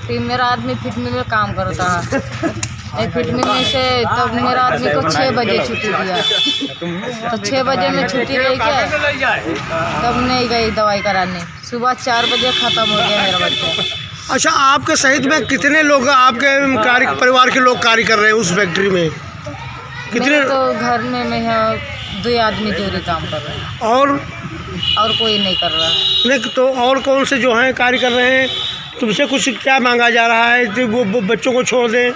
फिर मेरा आदमी फिक्र में काम करता है। एक फिट में से तब मेरा आदमी को 6 बजे छुट्टी दिया, तो 6 बजे में छुट्टी ले के तब नहीं गई दवाई कराने। सुबह 4 बजे ख़त्म हो गया मेरा बच्चा। अच्छा, आपके सहित में कितने लोग आपके परिवार के लोग कार्य कर रहे हैं उस फैक्ट्री में? कितने? तो घर में मैं 2 आदमी जोड़ी काम कर रहे हैं और कोई नहीं कर रहा है। नहीं तो और कौन से जो हैं कार्य कर रहे हैं? तुमसे कुछ क्या मांगा जा रहा है कि वो बच्चों को छोड़ दें,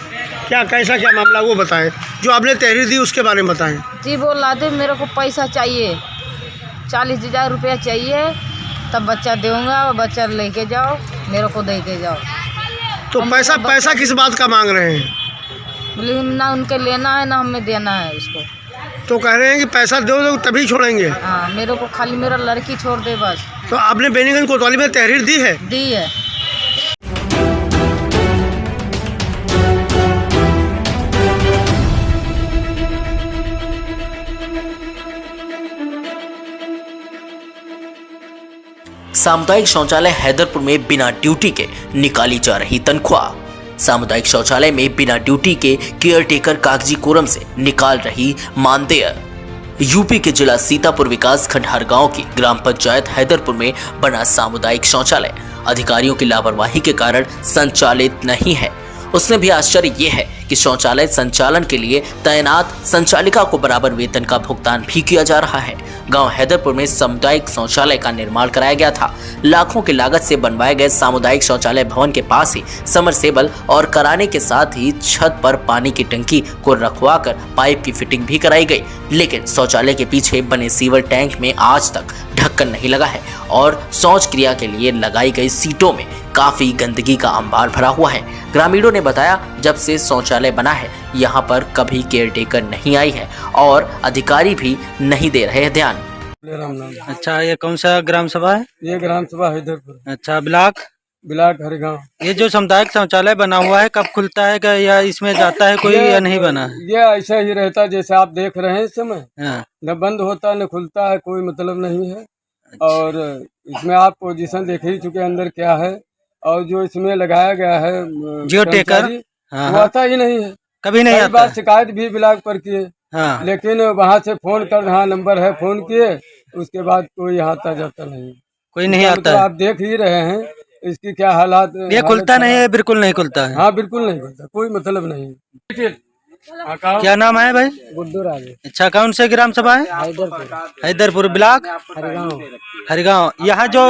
क्या कैसा क्या मामला वो बताएं, जो आपने तहरीर दी उसके बारे में बताएं। जी वो ला दे, मेरे को पैसा चाहिए, 40,000 रुपया चाहिए, तब बच्चा दूँगा, बच्चा लेके जाओ, मेरे को दे के जाओ। तो पैसा किस बात का मांग रहे हैं? बोले ना उनके लेना है ना हमें देना है उसको। तो कह रहे हैं कि पैसा दो तभी छोड़ेंगे। हाँ, मेरे को खाली मेरा लड़की छोड़ दे बस। तो आपने बेनीगंज कोतवाली में तहरीर दी है? दी है। सामुदायिक शौचालय हैदरपुर में बिना ड्यूटी के निकाली जा रही तनख्वाह। सामुदायिक शौचालय में बिना ड्यूटी के केयरटेकर कागजी कोरम से निकाल रही मानदेय। यूपी के जिला सीतापुर विकास खंड हरगांव की ग्राम पंचायत हैदरपुर में बना सामुदायिक शौचालय अधिकारियों की लापरवाही के कारण संचालित नहीं है। उसमें भी आश्चर्य ये है कि शौचालय संचालन के लिए तैनात संचालिका को बराबर वेतन का भुगतान भी किया जा रहा है। गांव हैदरपुर में सामुदायिक शौचालय का निर्माण कराया गया था। लाखों की लागत से बनवाए गए सामुदायिक शौचालय भवन के पास ही समरसेबल और कराने के साथ ही छत पर पानी की टंकी को रखवाकर पाइप की फिटिंग भी कराई गई, लेकिन शौचालय के पीछे बने सीवर टैंक में आज तक ढक्कन नहीं लगा है और शौच क्रिया के लिए लगाई गई सीटों में काफी गंदगी का अंबार भरा हुआ है। ग्रामीणों ने बताया, जब से शौचालय बना है यहाँ पर कभी केयरटेकर नहीं आई है और अधिकारी भी नहीं दे रहे हैं ध्यान। अच्छा, ये कौन सा ग्राम सभा है? ये ग्राम सभा हैदरपुर। अच्छा, ब्लॉक हरगांव। ये जो सामुदायिक शौचालय बना हुआ है कब खुलता है क्या, या इसमें जाता है कोई या नहीं बना है? ये ऐसा ही रहता है जैसे आप देख रहे हैं इस समय। न बंद होता न खुलता है, कोई मतलब नहीं है। और इसमें आप पोजीशन देख ही चुके अंदर क्या है, और जो इसमें लगाया गया है जियो टेकर वो आता ही नहीं है, कभी नहीं आता। बार शिकायत भी ब्लॉक पर किए, लेकिन वहाँ से फोन कर, हाँ नंबर है, फोन किए, उसके बाद कोई आता जाता नहीं, कोई नहीं आता है। आप देख ही रहे हैं इसकी क्या हालात। ये खुलता नहीं है, बिल्कुल नहीं खुलता है। हाँ बिल्कुल नहीं खुलता, कोई मतलब नहीं। क्या नाम है भाई? गुड्डू राज। अच्छा, कौन से ग्राम सभा है? हैदरपुर ब्लॉक हरगांव। यहाँ जो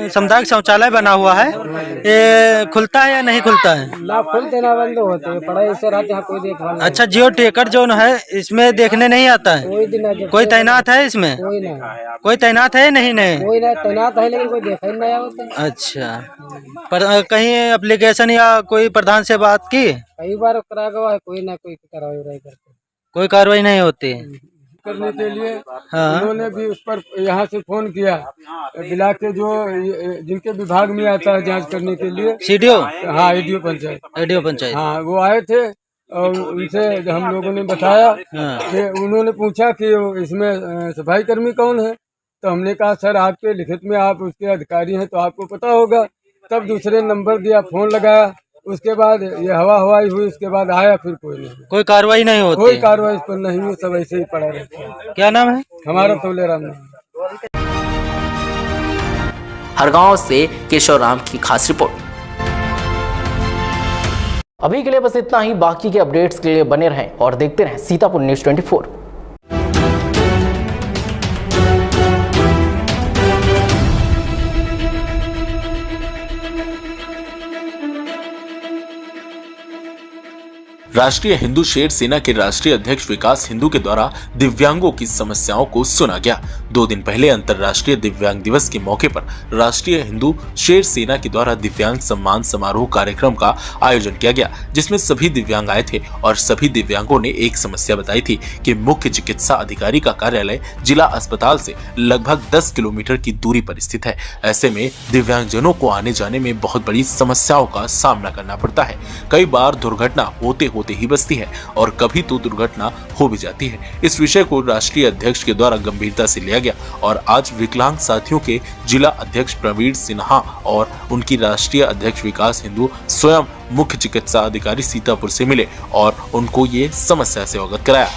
सामुदायिक शौचालय बना हुआ है ये खुलता है या नहीं खुलता है? ना खुलते ना बंद होते हैं, पढ़ाई से रहते हैं, कोई देखभाल। अच्छा, जियो टेकर जो है इसमें देखने नहीं आता है? कोई तैनात है इसमें? कोई तैनात है? नहीं कोई तैनात है, लेकिन कोई देखा ही नहीं होता। अच्छा, पर कहीं एप्लीकेशन या कोई प्रधान से बात की? कई बार करा गया है, कोई ना कोई कार्रवाई करते, कोई कार्रवाई नहीं होती करने के लिए। हाँ। उन्होंने भी उस पर यहाँ से फोन किया, ब्लॉक के जो जिनके विभाग में आता है जांच करने के लिए, सीडीओ। हाँ, एडीओ पंचायत। हाँ, वो आए थे और उनसे हम लोगों ने बताया कि उन्होंने पूछा कि इसमें सफाई कर्मी कौन है, तो हमने कहा सर आपके लिखित में आप उसके अधिकारी हैं तो आपको पता होगा। तब दूसरे नंबर दिया, फोन लगाया, उसके बाद ये हवाई हुई, उसके बाद आया, फिर कोई कार्रवाई नहीं होती। कोई कार्रवाई इस पर नहीं हुई, सब ऐसे ही पड़ा रहता है। क्या नाम है? हमारा तोलेराम। हरगांव से केशव राम की खास रिपोर्ट। अभी के लिए बस इतना ही। बाकी के अपडेट्स के लिए बने रहें और देखते रहें सीतापुर न्यूज़ 24। राष्ट्रीय हिंदू शेर सेना के राष्ट्रीय अध्यक्ष विकास हिंदू के द्वारा दिव्यांगों की समस्याओं को सुना गया। 2 दिन पहले अंतर्राष्ट्रीय दिव्यांग दिवस के मौके पर राष्ट्रीय हिंदू शेर सेना के द्वारा दिव्यांग सम्मान समारोह कार्यक्रम का आयोजन किया गया, जिसमें सभी दिव्यांग आए थे और सभी दिव्यांगों ने एक समस्या बताई थी कि मुख्य चिकित्सा अधिकारी का कार्यालय जिला अस्पताल से लगभग 10 किलोमीटर की दूरी पर स्थित है। ऐसे में दिव्यांगजनों को आने जाने में बहुत बड़ी समस्याओं का सामना करना पड़ता है। कई बार दुर्घटना होते ही बचती है और कभी तो दुर्घटना हो भी जाती है। इस विषय को राष्ट्रीय अध्यक्ष के द्वारा गंभीरता से लिया गया और आज विकलांग साथियों के जिला अध्यक्ष प्रवीण सिन्हा और उनकी राष्ट्रीय अध्यक्ष विकास हिंदू स्वयं मुख्य चिकित्सा अधिकारी सीतापुर से मिले और उनको ये समस्या से अवगत कराया।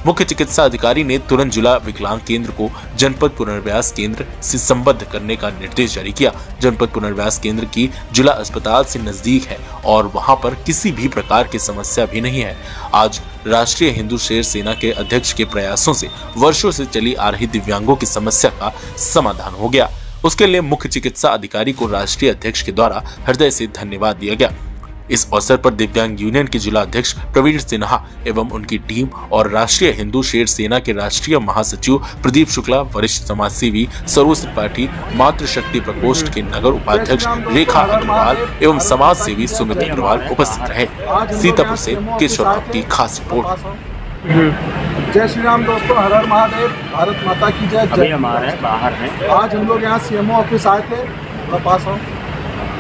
मुख्य चिकित्सा अधिकारी ने तुरंत जिला विकलांग केंद्र को जनपद पुनर्वास केंद्र से संबद्ध करने का निर्देश जारी किया। जनपद पुनर्वास केंद्र की जिला अस्पताल से नजदीक है और वहां पर किसी भी प्रकार की समस्या भी नहीं है। आज राष्ट्रीय हिंदू शेर सेना के अध्यक्ष के प्रयासों से वर्षों से चली आ रही दिव्यांगों की समस्या का समाधान हो गया। उसके लिए मुख्य चिकित्सा अधिकारी को राष्ट्रीय अध्यक्ष के द्वारा हृदय से धन्यवाद दिया गया। इस अवसर पर दिव्यांग यूनियन के जिला अध्यक्ष प्रवीण सिन्हा एवं उनकी टीम और राष्ट्रीय हिंदू शेर सेना के राष्ट्रीय महासचिव प्रदीप शुक्ला, वरिष्ठ समाजसेवी सरोज त्रिपाठी, मातृशक्ति प्रकोष्ठ के नगर उपाध्यक्ष रेखा अग्रवाल एवं समाज सेवी सुमित अग्रवाल उपस्थित रहे। सीतापुर से केशव राव की खास रिपोर्ट। जय श्री राम दोस्तों, हर हर महादेव, भारत माता की जय। अभी हमारे बाहर हैं। आज हम लोग यहाँ सीएमओ ऑफिस आए थे, पास हो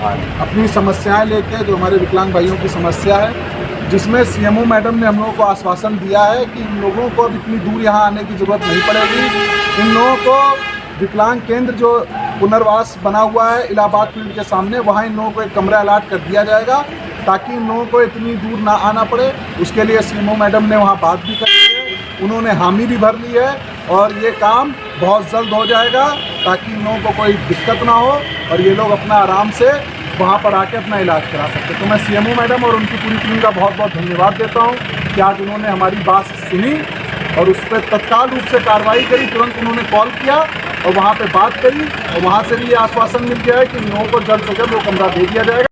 अपनी समस्याएं लेके, जो हमारे विकलांग भाइयों की समस्या है, जिसमें सीएमओ मैडम ने हम लोगों को आश्वासन दिया है कि इन लोगों को अब इतनी दूर यहाँ आने की ज़रूरत नहीं पड़ेगी। इन लोगों को विकलांग केंद्र जो पुनर्वास बना हुआ है इलाहाबाद फील्ड के सामने, वहाँ इन लोगों को एक कमरा अलाट कर दिया जाएगा ताकि इन लोगों को इतनी दूर ना आना पड़े। उसके लिए सीएमओ मैडम ने वहाँ बात भी कर ली है, उन्होंने हामी भी भर ली है और ये काम बहुत जल्द हो जाएगा ताकि इन लोगों को कोई दिक्कत ना हो और ये लोग अपना आराम से वहाँ पर आके अपना इलाज करा सकते। तो मैं सीएमओ मैडम और उनकी पूरी टीम का बहुत बहुत धन्यवाद देता हूँ कि आज उन्होंने हमारी बात सुनी और उस पर तत्काल रूप से कार्रवाई करी। तुरंत उन्होंने कॉल किया और वहाँ पे बात करी और वहाँ से भी ये आश्वासन मिल गया है कि इन लोगों को जल्द से जल्द वो कमरा दे दिया जाएगा।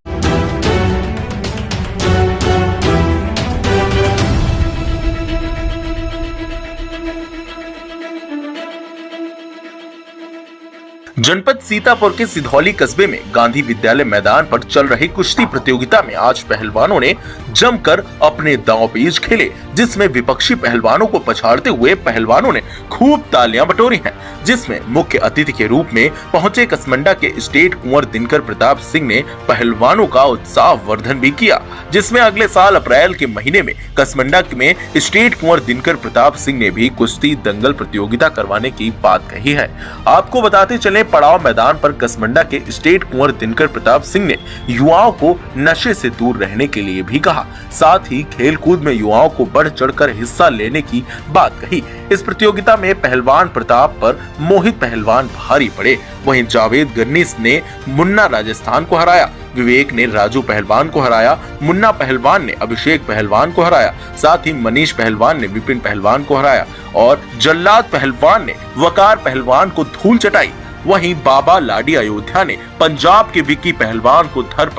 जनपद सीतापुर के सिधौली कस्बे में गांधी विद्यालय मैदान पर चल रही कुश्ती प्रतियोगिता में आज पहलवानों ने जमकर अपने दांवपेच खेले, जिसमें विपक्षी पहलवानों को पछाड़ते हुए पहलवानों ने खूब तालियां बटोरी हैं। जिसमें मुख्य अतिथि के रूप में पहुंचे कसमंडा के स्टेट कुंवर दिनकर प्रताप सिंह ने पहलवानों का उत्साह वर्धन भी किया, जिसमें अगले साल अप्रैल के महीने में कसमंडा में स्टेट कुंवर दिनकर प्रताप सिंह ने भी कुश्ती दंगल प्रतियोगिता करवाने की बात कही है। आपको बताते चले, पड़ाव मैदान पर कसमंडा के स्टेट कुंवर दिनकर प्रताप सिंह ने युवाओं को नशे से दूर रहने के लिए भी कहा, साथ ही खेल कूद में युवाओं को बढ़ चढ़कर हिस्सा लेने की बात कही। इस प्रतियोगिता में पहलवान प्रताप पर मोहित पहलवान भारी पड़े, वहीं जावेद गर्नीस ने मुन्ना राजस्थान को हराया, विवेक ने राजू पहलवान को हराया, मुन्ना पहलवान ने अभिषेक पहलवान को हराया, साथ ही मनीष पहलवान ने विपिन पहलवान को हराया और जल्लाद पहलवान ने वकार पहलवान को धूल चटाई। वहीं बाबा लाडी अयोध्या ने पंजाब के विकी पहलवान को धर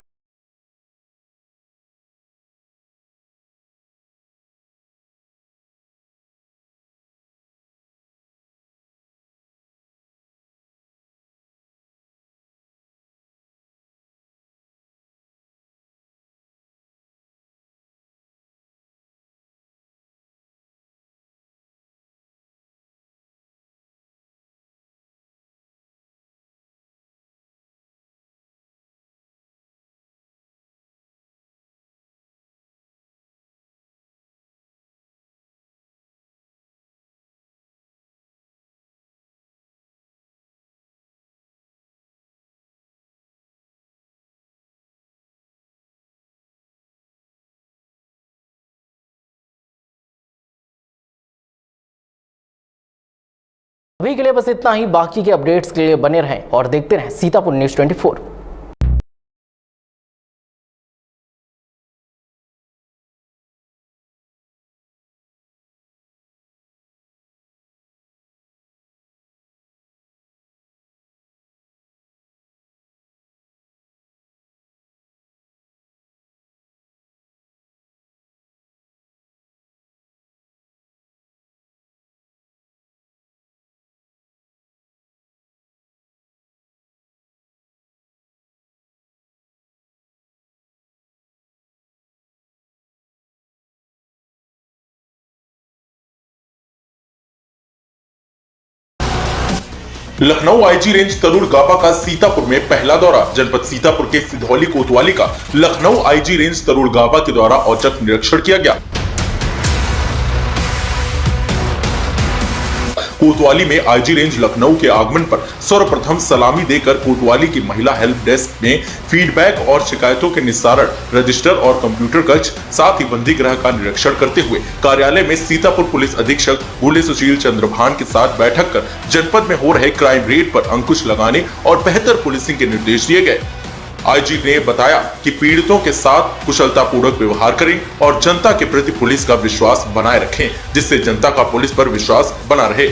अभी के लिए बस इतना ही। बाकी के अपडेट्स के लिए बने रहें और देखते रहें Sitapur news 24। Lucknow IG range Tarun Gaba का सीतापुर में पहला दौरा। जनपद सीतापुर के सिधौली कोतवाली का लखनऊ आईजी रेंज तरुण गाबा के द्वारा औचक निरीक्षण किया गया कोतवाली में आईजी रेंज लखनऊ के आगमन पर सर्वप्रथम सलामी देकर कोतवाली की महिला हेल्प डेस्क में फीडबैक और शिकायतों के निस्तारण, रजिस्टर और कंप्यूटर कक्ष, साथ ही बंदी गृह का निरीक्षण करते हुए कार्यालय में सीतापुर पुलिस अधीक्षक भूले सुशील चंद्रभान के साथ बैठक कर जनपद में हो रहे क्राइम रेट पर अंकुश लगाने और बेहतर पुलिसिंग के निर्देश दिए गए। आईजी ने बताया कि पीड़ितों के साथ कुशलतापूर्वक व्यवहार करें और जनता के प्रति पुलिस का विश्वास बनाए रखें, जिससे जनता का पुलिस पर विश्वास बना रहे।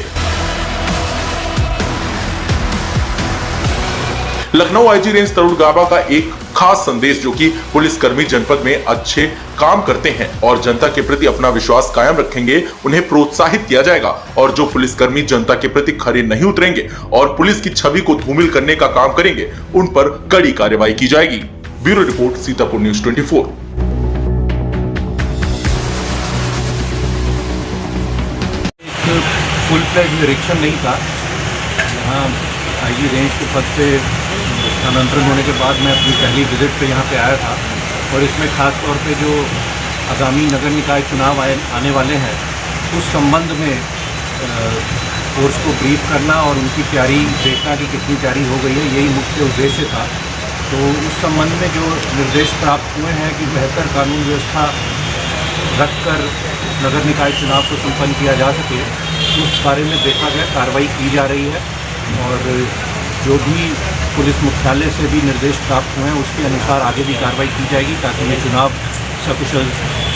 लखनऊ आईजी रेंज तरुण गाबा का एक खास संदेश, जो कि पुलिसकर्मी जनपद में अच्छे काम करते हैं और जनता के प्रति अपना विश्वास कायम रखेंगे, उन्हें प्रोत्साहित किया जाएगा और जो पुलिसकर्मी जनता के प्रति खरे नहीं उतरेंगे और पुलिस की छवि को धूमिल करने का काम करेंगे, उन पर कड़ी कार्रवाई की जाएगी। Bureau report, Sitapur news 24। Full flag निरीक्षण नहीं था। यहाँ आईजी रेंज के पद पे स्थानांतरण होने के बाद मैं अपनी पहली विजिट पे यहाँ पे आया था और इसमें खास तौर पे जो आगामी नगर निकाय चुनाव आने वाले हैं उस संबंध में फोर्स को ब्रीफ करना और उनकी तैयारी देखना कि कितनी तैयारी हो गई है, यही मुख्य उद्देश्य था। तो उस संबंध में जो निर्देश प्राप्त हुए हैं कि बेहतर कानून व्यवस्था रखकर नगर निकाय चुनाव को संपन्न किया जा सके, उस बारे में देखा गया, कार्रवाई की जा रही है और जो भी पुलिस मुख्यालय से भी निर्देश प्राप्त हुए हैं उसके अनुसार आगे भी कार्रवाई की जाएगी ताकि ये चुनाव सकुशल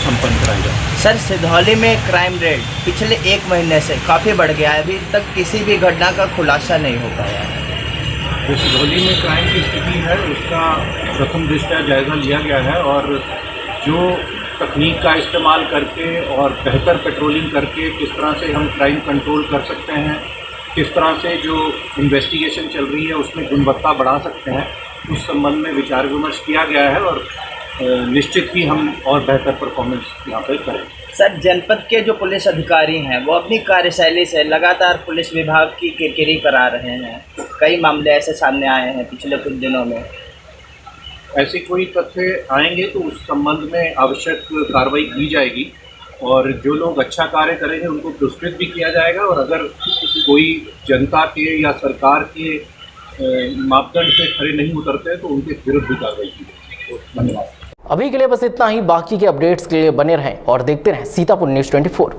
संपन्न कराया जाए। सर, सिधौली में क्राइम रेट पिछले 1 महीने से काफ़ी बढ़ गया है, अभी तक किसी भी घटना का खुलासा नहीं हो पाया है। जो सिधौली में क्राइम की स्थिति है उसका प्रथम दृष्टया जायज़ा लिया गया है और जो तकनीक का इस्तेमाल करके और बेहतर पेट्रोलिंग करके किस तरह से हम क्राइम कंट्रोल कर सकते हैं, किस तरह से जो इन्वेस्टिगेशन चल रही है उसमें गुणवत्ता बढ़ा सकते हैं, उस संबंध में विचार विमर्श किया गया है और निश्चित ही हम और बेहतर परफॉर्मेंस यहाँ पर करेंगे। सर, जनपद के जो पुलिस अधिकारी हैं वो अपनी कार्यशैली से लगातार पुलिस विभाग की किरकिरी करा रहे हैं। कई मामले ऐसे सामने आए हैं पिछले कुछ दिनों में। ऐसे कोई तथ्य आएंगे तो उस संबंध में आवश्यक कार्रवाई की जाएगी और जो लोग अच्छा कार्य करेंगे उनको पुरस्कृत भी किया जाएगा और अगर कोई जनता के या सरकार के मापदंड पे खरे नहीं उतरते तो उनके विरुद्ध भी कार्रवाई की जाएगी। धन्यवाद। अभी के लिए बस इतना ही। बाकी के अपडेट्स के लिए बने रहें और देखते रहें सीतापुर न्यूज़ 24।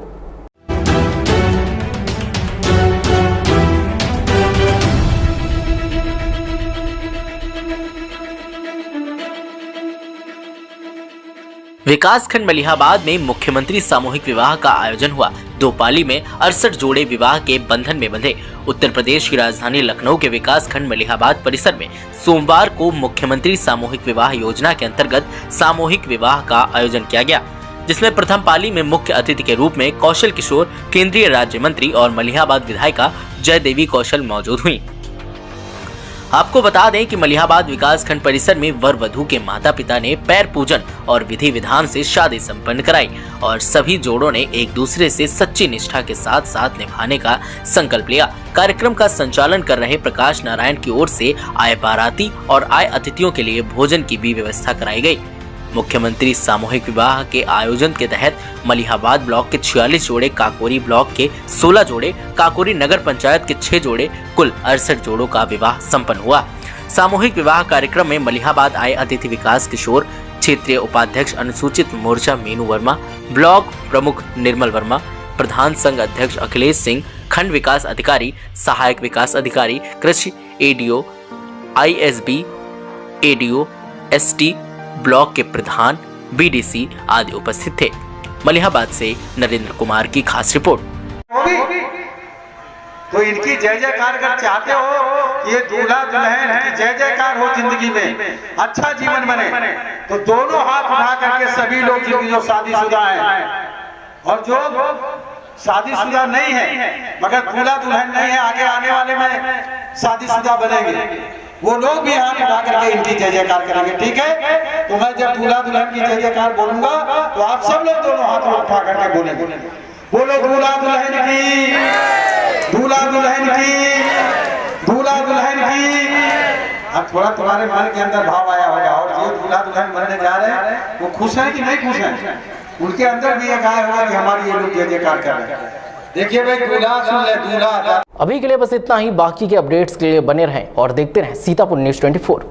विकासखंड मलिहाबाद में मुख्यमंत्री सामूहिक विवाह का आयोजन हुआ। 2 पाली में 68 जोड़े विवाह के बंधन में बंधे। उत्तर प्रदेश की राजधानी लखनऊ के विकासखंड मलिहाबाद परिसर में सोमवार को मुख्यमंत्री सामूहिक विवाह योजना के अंतर्गत सामूहिक विवाह का आयोजन किया गया, जिसमें प्रथम पाली में मुख्य अतिथि के रूप में कौशल किशोर, केंद्रीय राज्य मंत्री और मलिहाबाद विधायिका जय देवी कौशल मौजूद हुई। आपको बता दें कि मलिहाबाद विकासखंड परिसर में वर वधू के माता पिता ने पैर पूजन और विधि विधान से शादी संपन्न कराई और सभी जोड़ों ने एक दूसरे से सच्ची निष्ठा के साथ साथ निभाने का संकल्प लिया। कार्यक्रम का संचालन कर रहे प्रकाश नारायण की ओर से आए बाराती और आए अतिथियों के लिए भोजन की भी व्यवस्था कराई गई। मुख्यमंत्री सामूहिक विवाह के आयोजन के तहत मलिहाबाद ब्लॉक के 46 जोड़े, काकोरी ब्लॉक के 16 जोड़े, काकोरी नगर पंचायत के 6 जोड़े, कुल 68 जोड़ों का विवाह संपन्न हुआ। सामूहिक विवाह कार्यक्रम में मलिहाबाद आए अतिथि विकास किशोर, क्षेत्रीय उपाध्यक्ष अनुसूचित मोर्चा मीनू वर्मा, ब्लॉक प्रमुख निर्मल वर्मा, प्रधान संघ अध्यक्ष अखिलेश सिंह, खंड विकास अधिकारी, सहायक विकास अधिकारी, कृषि ADO, ISB ADO, ST, block के प्रधान, BDC आदि उपस्थित थे। मलिहाबाद से नरेंद्र कुमार की खास रिपोर्ट। तो इनकी जय जयकार कर चाहते हो, ये दूल्हा दुल्हन की जय जयकार हो, जिंदगी में अच्छा जीवन बने, तो दोनों हाथ उठा करके सभी लोग जो शादीशुदा हैं और जो शादीशुदा नहीं है मगर दूल्हा दुल्हन नहीं है, आगे आने वाले में शादीशुदा बनेंगे, वो लोग भी हाथ उठा करके इनकी जय जयकार करेंगे। ठीक है, तो मैं जब दूल्हा दुल्हन की जय जयकार बोलूंगा तो आप सब लोग दोनों हाथ उठा करके बोलेंगे, बोलो दूल्हा दुल्हन की, दूल्हा दुल्हन की, दूल्हा दुल्हन की। अब थोड़ा तुम्हारे मन के अंदर भाव आया होगा और जो दूल्हा दुल्हन बनने जा रहे हैं वो खुश हैं कि नहीं खुश हैं, उनके अंदर भी एक आया होगा कि हमारी ये लोग जय जयकार कर रहे हैं। देखिए भाई, दूल्हा सुन ले, दूल्हा। अभी के लिए बस इतना ही। बाकी के अपडेट्स के लिए बने रहें और देखते रहें Sitapur news 24।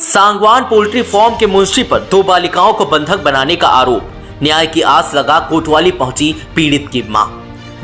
Sangwan poultry farm के मुंशी पर 2 बालिकाओं को बंधक बनाने का आरोप। न्याय की आस लगा कोतवाली पहुंची पीड़ित की मां।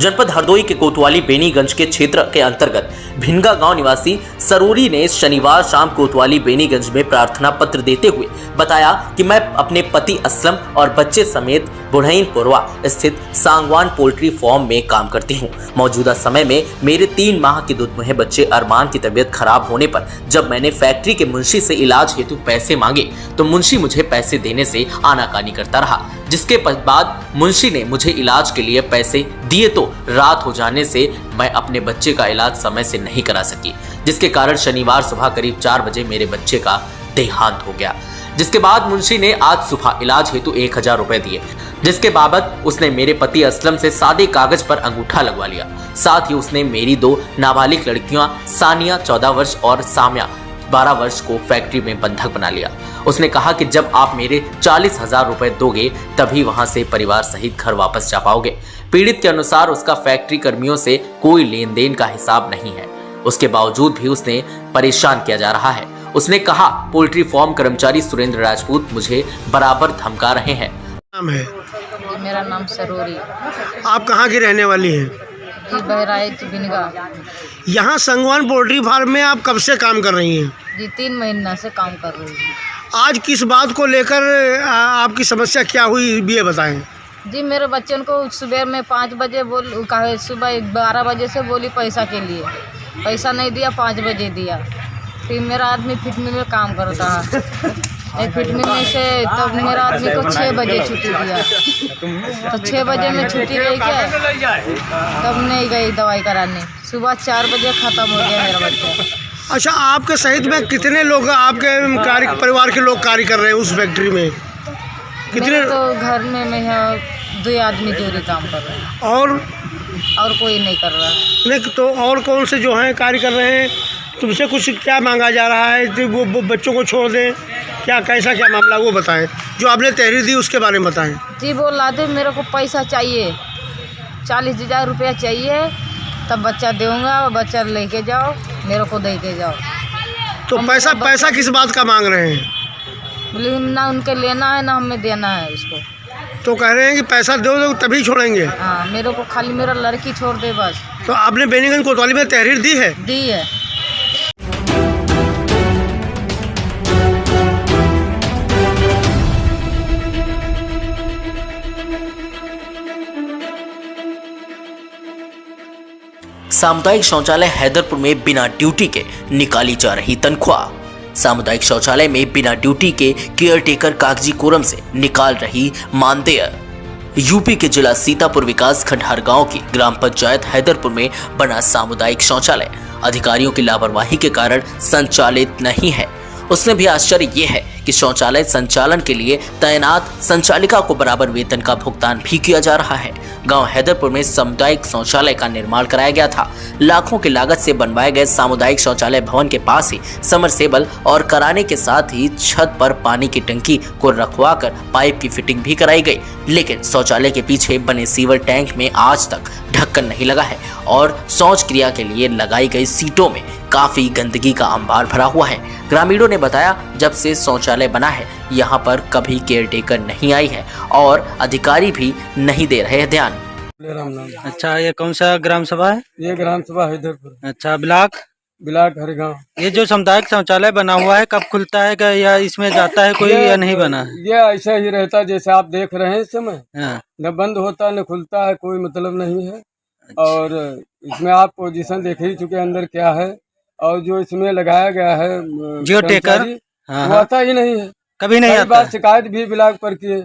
जनपद हरदोई के कोतवाली बेनीगंज के क्षेत्र के अंतर्गत भिनगा गांव निवासी सरोरी ने शनिवार शाम कोतवाली बेनीगंज में प्रार्थना पत्र देते हुए बताया कि मैं अपने पति असलम और बच्चे समेत बुढ़ईनपुरवा स्थित सांगवान पोल्ट्री फार्म में काम करती हूं। मौजूदा समय में मेरे 3 माह के दुधमुहे बच्चे अरमान की तबीयत खराब होने पर जब मैंने फैक्ट्री के मुंशी से इलाज हेतु पैसे मांगे तो मुंशी मुझे पैसे देने से आनाकानी करता रहा, जिसके बाद मुंशी ने मुझे इलाज के लिए पैसे दिए तो रात हो जाने से मैं अपने बच्चे का इलाज समय से नहीं करा सकी, जिसके कारण शनिवार सुबह करीब 4 बजे मेरे बच्चे का देहांत हो गया। जिसके बाद मुंशी ने आज सुबह इलाज हेतु 1000 रुपए दिए, जिसके बाबत उसने मेरे पति असलम से सादे कागज पर अंगूठा लगवा लिया। साथ ही उसने मेरी 2 नाबालिग लड़कियां सानिया 14 वर्ष और साम्या 12 वर्ष को फैक्ट्री में बंधक बना लिया। उसने कहा कि जब आप मेरे 40,000 रुपए दोगे तभी वहां से परिवार सहित घर वापस जा पाओगे। पीड़ित के अनुसार उसका फैक्ट्री कर्मियों से कोई लेन देन का हिसाब नहीं है, उसके बावजूद भी उसने परेशान किया जा रहा है। उसने कहा पोल्ट्री फार्म कर्मचारी सुरेंद्र राजपूत मुझे बराबर धमका रहे हैं। नाम है? मेरा नाम सरोरी। आप कहाँ की रहने वाली हैं? जी बहराइच बिनगा। यहाँ संगवान पोल्ट्री फार्म में आप कब से काम कर रही हैं? जी 3 महीना से काम कर रही हूँ। आज किस बात को लेकर आपकी समस्या क्या हुई ये बताएं। जी मेरे बच्चों को सुबह में 5 बजे सुबह 12 बजे से बोली पैसा के लिए, पैसा नहीं दिया, 5 बजे दिया। फिर मेरा आदमी फिट में काम करता है, फिट में से तब मेरा आदमी को 6 बजे छुट्टी दिया, तो 6 बजे में छुट्टी ले गया, तब नहीं गई दवाई कराने। सुबह 4 बजे ख़त्म हो गया मेरा बच्चा। अच्छा, आपके सहित में कितने लोग आपके परिवार के लोग कार्य कर रहे हैं उस फैक्ट्री में? कितने? तो घर में मैं 2 आदमी जोड़ी काम कर रहे हैं और कोई नहीं कर रहा है। नहीं तो और कौन से जो हैं कार्य कर रहे हैं? तुमसे कुछ क्या मांगा जा रहा है? तो वो बच्चों को छोड़ दें, क्या कैसा क्या मामला वो बताएं, जो आपने तहरीर दी उसके बारे में बताएं। जी वो लादे मेरे को पैसा चाहिए, 40,000 रुपया चाहिए, तब बच्चा दूँगा, बच्चा लेके जाओ, मेरे को दे के जाओ। तो पैसा किस बात का मांग रहे हैं? बोले ना उनके लेना है ना हमें देना है उसको। तो कह रहे हैं कि पैसा दो तभी छोड़ेंगे। हाँ, मेरे को खाली मेरा लड़की छोड़ दे बस। तो आपने बेनीगंज कोतवाली में तहरीर दी है? दी है। सामुदायिक शौचालय हैदरपुर में बिना ड्यूटी के निकाली जा रही तनख्वाह। सामुदायिक शौचालय में बिना ड्यूटी के केयरटेकर कागजी कोरम से निकाल रही मानदेय। यूपी के जिला सीतापुर विकास खंड हरगांव की ग्राम पंचायत हैदरपुर में बना सामुदायिक शौचालय अधिकारियों की लापरवाही के कारण संचालित नहीं है। उसमें भी आश्चर्य ये है कि शौचालय संचालन के लिए तैनात संचालिका को बराबर वेतन का भुगतान भी किया जा रहा है। गांव हैदरपुर में सामुदायिक शौचालय का निर्माण कराया गया था। लाखों की लागत से बनवाए गए सामुदायिक शौचालय भवन के पास ही समरसेबल और कराने के साथ ही छत पर पानी की टंकी को रखवाकर पाइप की फिटिंग भी कराई गई, लेकिन शौचालय के पीछे बने सीवर टैंक में आज तक ढक्कन नहीं लगा है और शौच क्रिया के लिए लगाई गई सीटों में काफी गंदगी का अंबार भरा हुआ है। ग्रामीणों ने बताया जब से शौचालय बना है यहाँ पर कभी केयरटेकर नहीं आई है और अधिकारी भी नहीं दे रहे हैं ध्यान। अच्छा, ये कौन सा ग्राम सभा है? ये ग्राम सभा हैदरपुर। अच्छा, ब्लॉक हरगांव। ये जो सामुदायिक शौचालय बना हुआ है कब खुलता है क्या, या इसमें जाता है कोई या नहीं बना? ये ऐसा ही रहता जैसे आप देख रहे हैं इस समय। न बंद होता न खुलता है, कोई मतलब नहीं है। और इसमें आप पोजीशन देख ही चुके अंदर क्या है, और जो इसमें लगाया गया है जियो टेकर वो आता ही नहीं है, कभी नहीं आता। बार शिकायत भी ब्लॉक पर किए,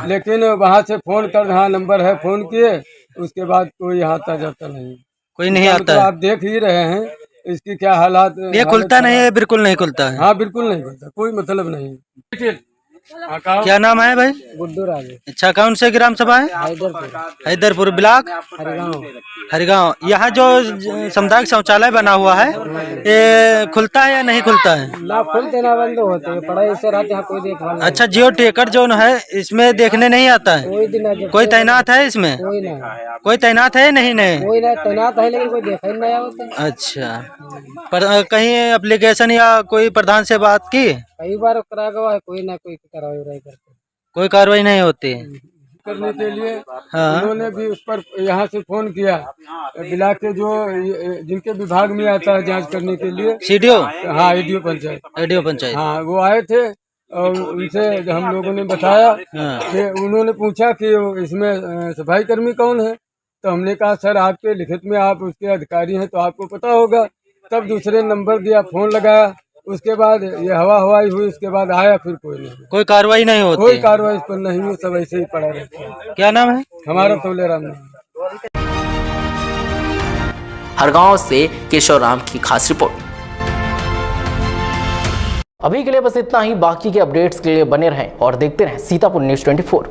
लेकिन वहाँ से फोन कर, हाँ नंबर है, फोन किए, उसके बाद कोई आता जाता नहीं, कोई नहीं आता। तो आप देख ही रहे हैं इसकी क्या हालात। ये खुलता नहीं है, बिल्कुल नहीं खुलता है। हाँ बिल्कुल नहीं खुलता, कोई मतलब नहीं। क्या नाम है भाई? गुड्डू राजे। अच्छा, कौन से ग्राम सभा है? हैदरपुर ब्लॉक हरिगांव। यहाँ जो सामुदायिक शौचालय बना हुआ है ये खुलता है या नहीं खुलता है? ना खुलते ना बंद होते हैं, पढ़ाई से रात यहाँ कोई देखभाल नहीं। अच्छा, जियो टेकर जो है इसमें देखने नहीं आता है? कोई तैनात है इसमें? कोई तैनात है? नहीं कोई ना तैनात है, लेकिन कोई देखा ही नहीं आया। अच्छा, पर कहीं एप्लीकेशन या कोई प्रधान से बात की? कई बार करा गया है, कोई ना कोई कार्रवाई करते, कोई कार्रवाई नहीं होती करने के लिए। हाँ। उन्होंने भी उस पर यहाँ से फोन किया, बिला के जो जिनके विभाग में आता है जांच करने के लिए, सीडीओ। हाँ, एडीओ पंचायत। हाँ, वो आए थे और उनसे हम लोगों ने बताया कि उन्होंने पूछा कि इसमें सफाई कर्मी कौन है, तो हमने कहा सर आपके लिखित में आप उसके अधिकारी हैं तो आपको पता होगा। तब दूसरे नंबर दिया, फोन लगाया, उसके बाद ये हवाई हुई, उसके बाद आया, फिर कोई कार्रवाई नहीं होती। कोई कार्रवाई इस पर नहीं हुई, सब ऐसे ही पड़ा रहता है। क्या नाम है? हमारा तोलेराम नाम। हरगांव से केशव राम की खास रिपोर्ट। अभी के लिए बस इतना ही। बाकी के अपडेट्स के लिए बने रहें और देखते रहें सीतापुर न्यूज़ 24।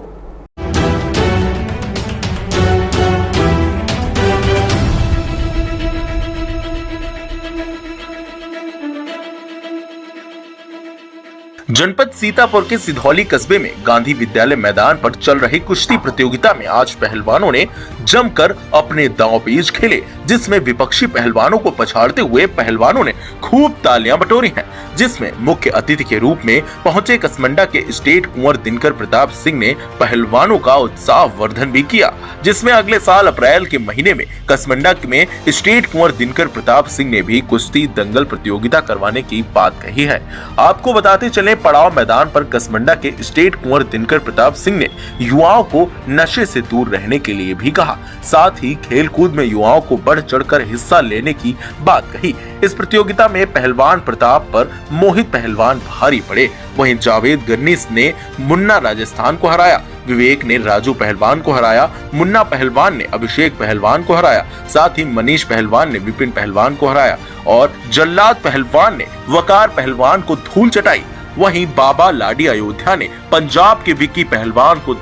जनपद सीतापुर के सिधौली कस्बे में गांधी विद्यालय मैदान पर चल रही कुश्ती प्रतियोगिता में आज पहलवानों ने जमकर अपने दांवपेच खेले, जिसमें विपक्षी पहलवानों को पछाड़ते हुए पहलवानों ने खूब तालियां बटोरी हैं, जिसमें मुख्य अतिथि के रूप में पहुंचे कसमंडा के स्टेट कुंवर दिनकर प्रताप सिंह ने पहलवानों का उत्साह वर्धन भी किया, जिसमें अगले साल अप्रैल के महीने में कसमंडा में स्टेट कुंवर दिनकर प्रताप सिंह ने भी कुश्ती दंगल प्रतियोगिता करवाने की बात कही है। आपको बताते चले, पड़ाव मैदान पर कसमंडा के स्टेट कुंवर दिनकर प्रताप सिंह ने युवाओं को नशे से दूर रहने के लिए भी कहा, साथ ही खेल कूद में युवाओं को बढ़ चढ़कर हिस्सा लेने की बात कही। इस प्रतियोगिता में पहलवान प्रताप पर मोहित पहलवान भारी पड़े, वहीं जावेद गर्नीस ने मुन्ना राजस्थान को हराया, विवेक ने राजू पहलवान को हराया, मुन्ना पहलवान ने अभिषेक पहलवान को हराया, साथ ही मनीष पहलवान ने विपिन पहलवान को हराया और जल्लाद पहलवान ने वकार पहलवान को धूल चटाई। वहीं बाबा लाडी अयोध्या ने पंजाब के विक्की पहलवान को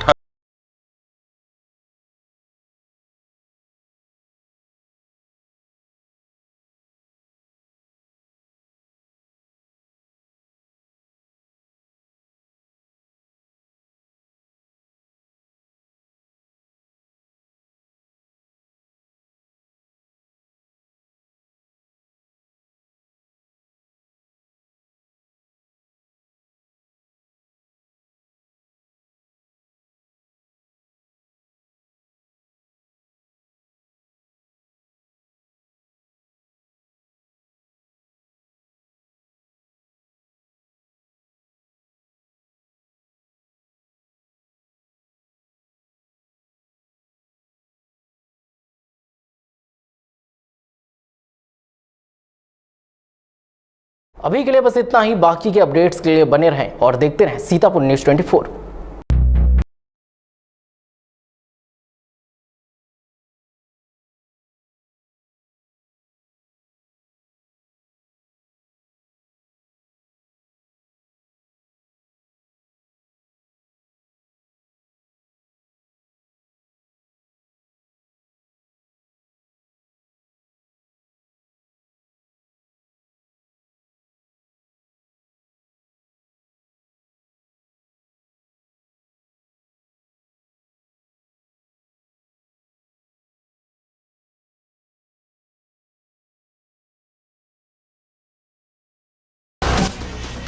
अभी के लिए बस इतना ही। बाकी के अपडेट्स के लिए बने रहें और देखते रहें Sitapur news 24।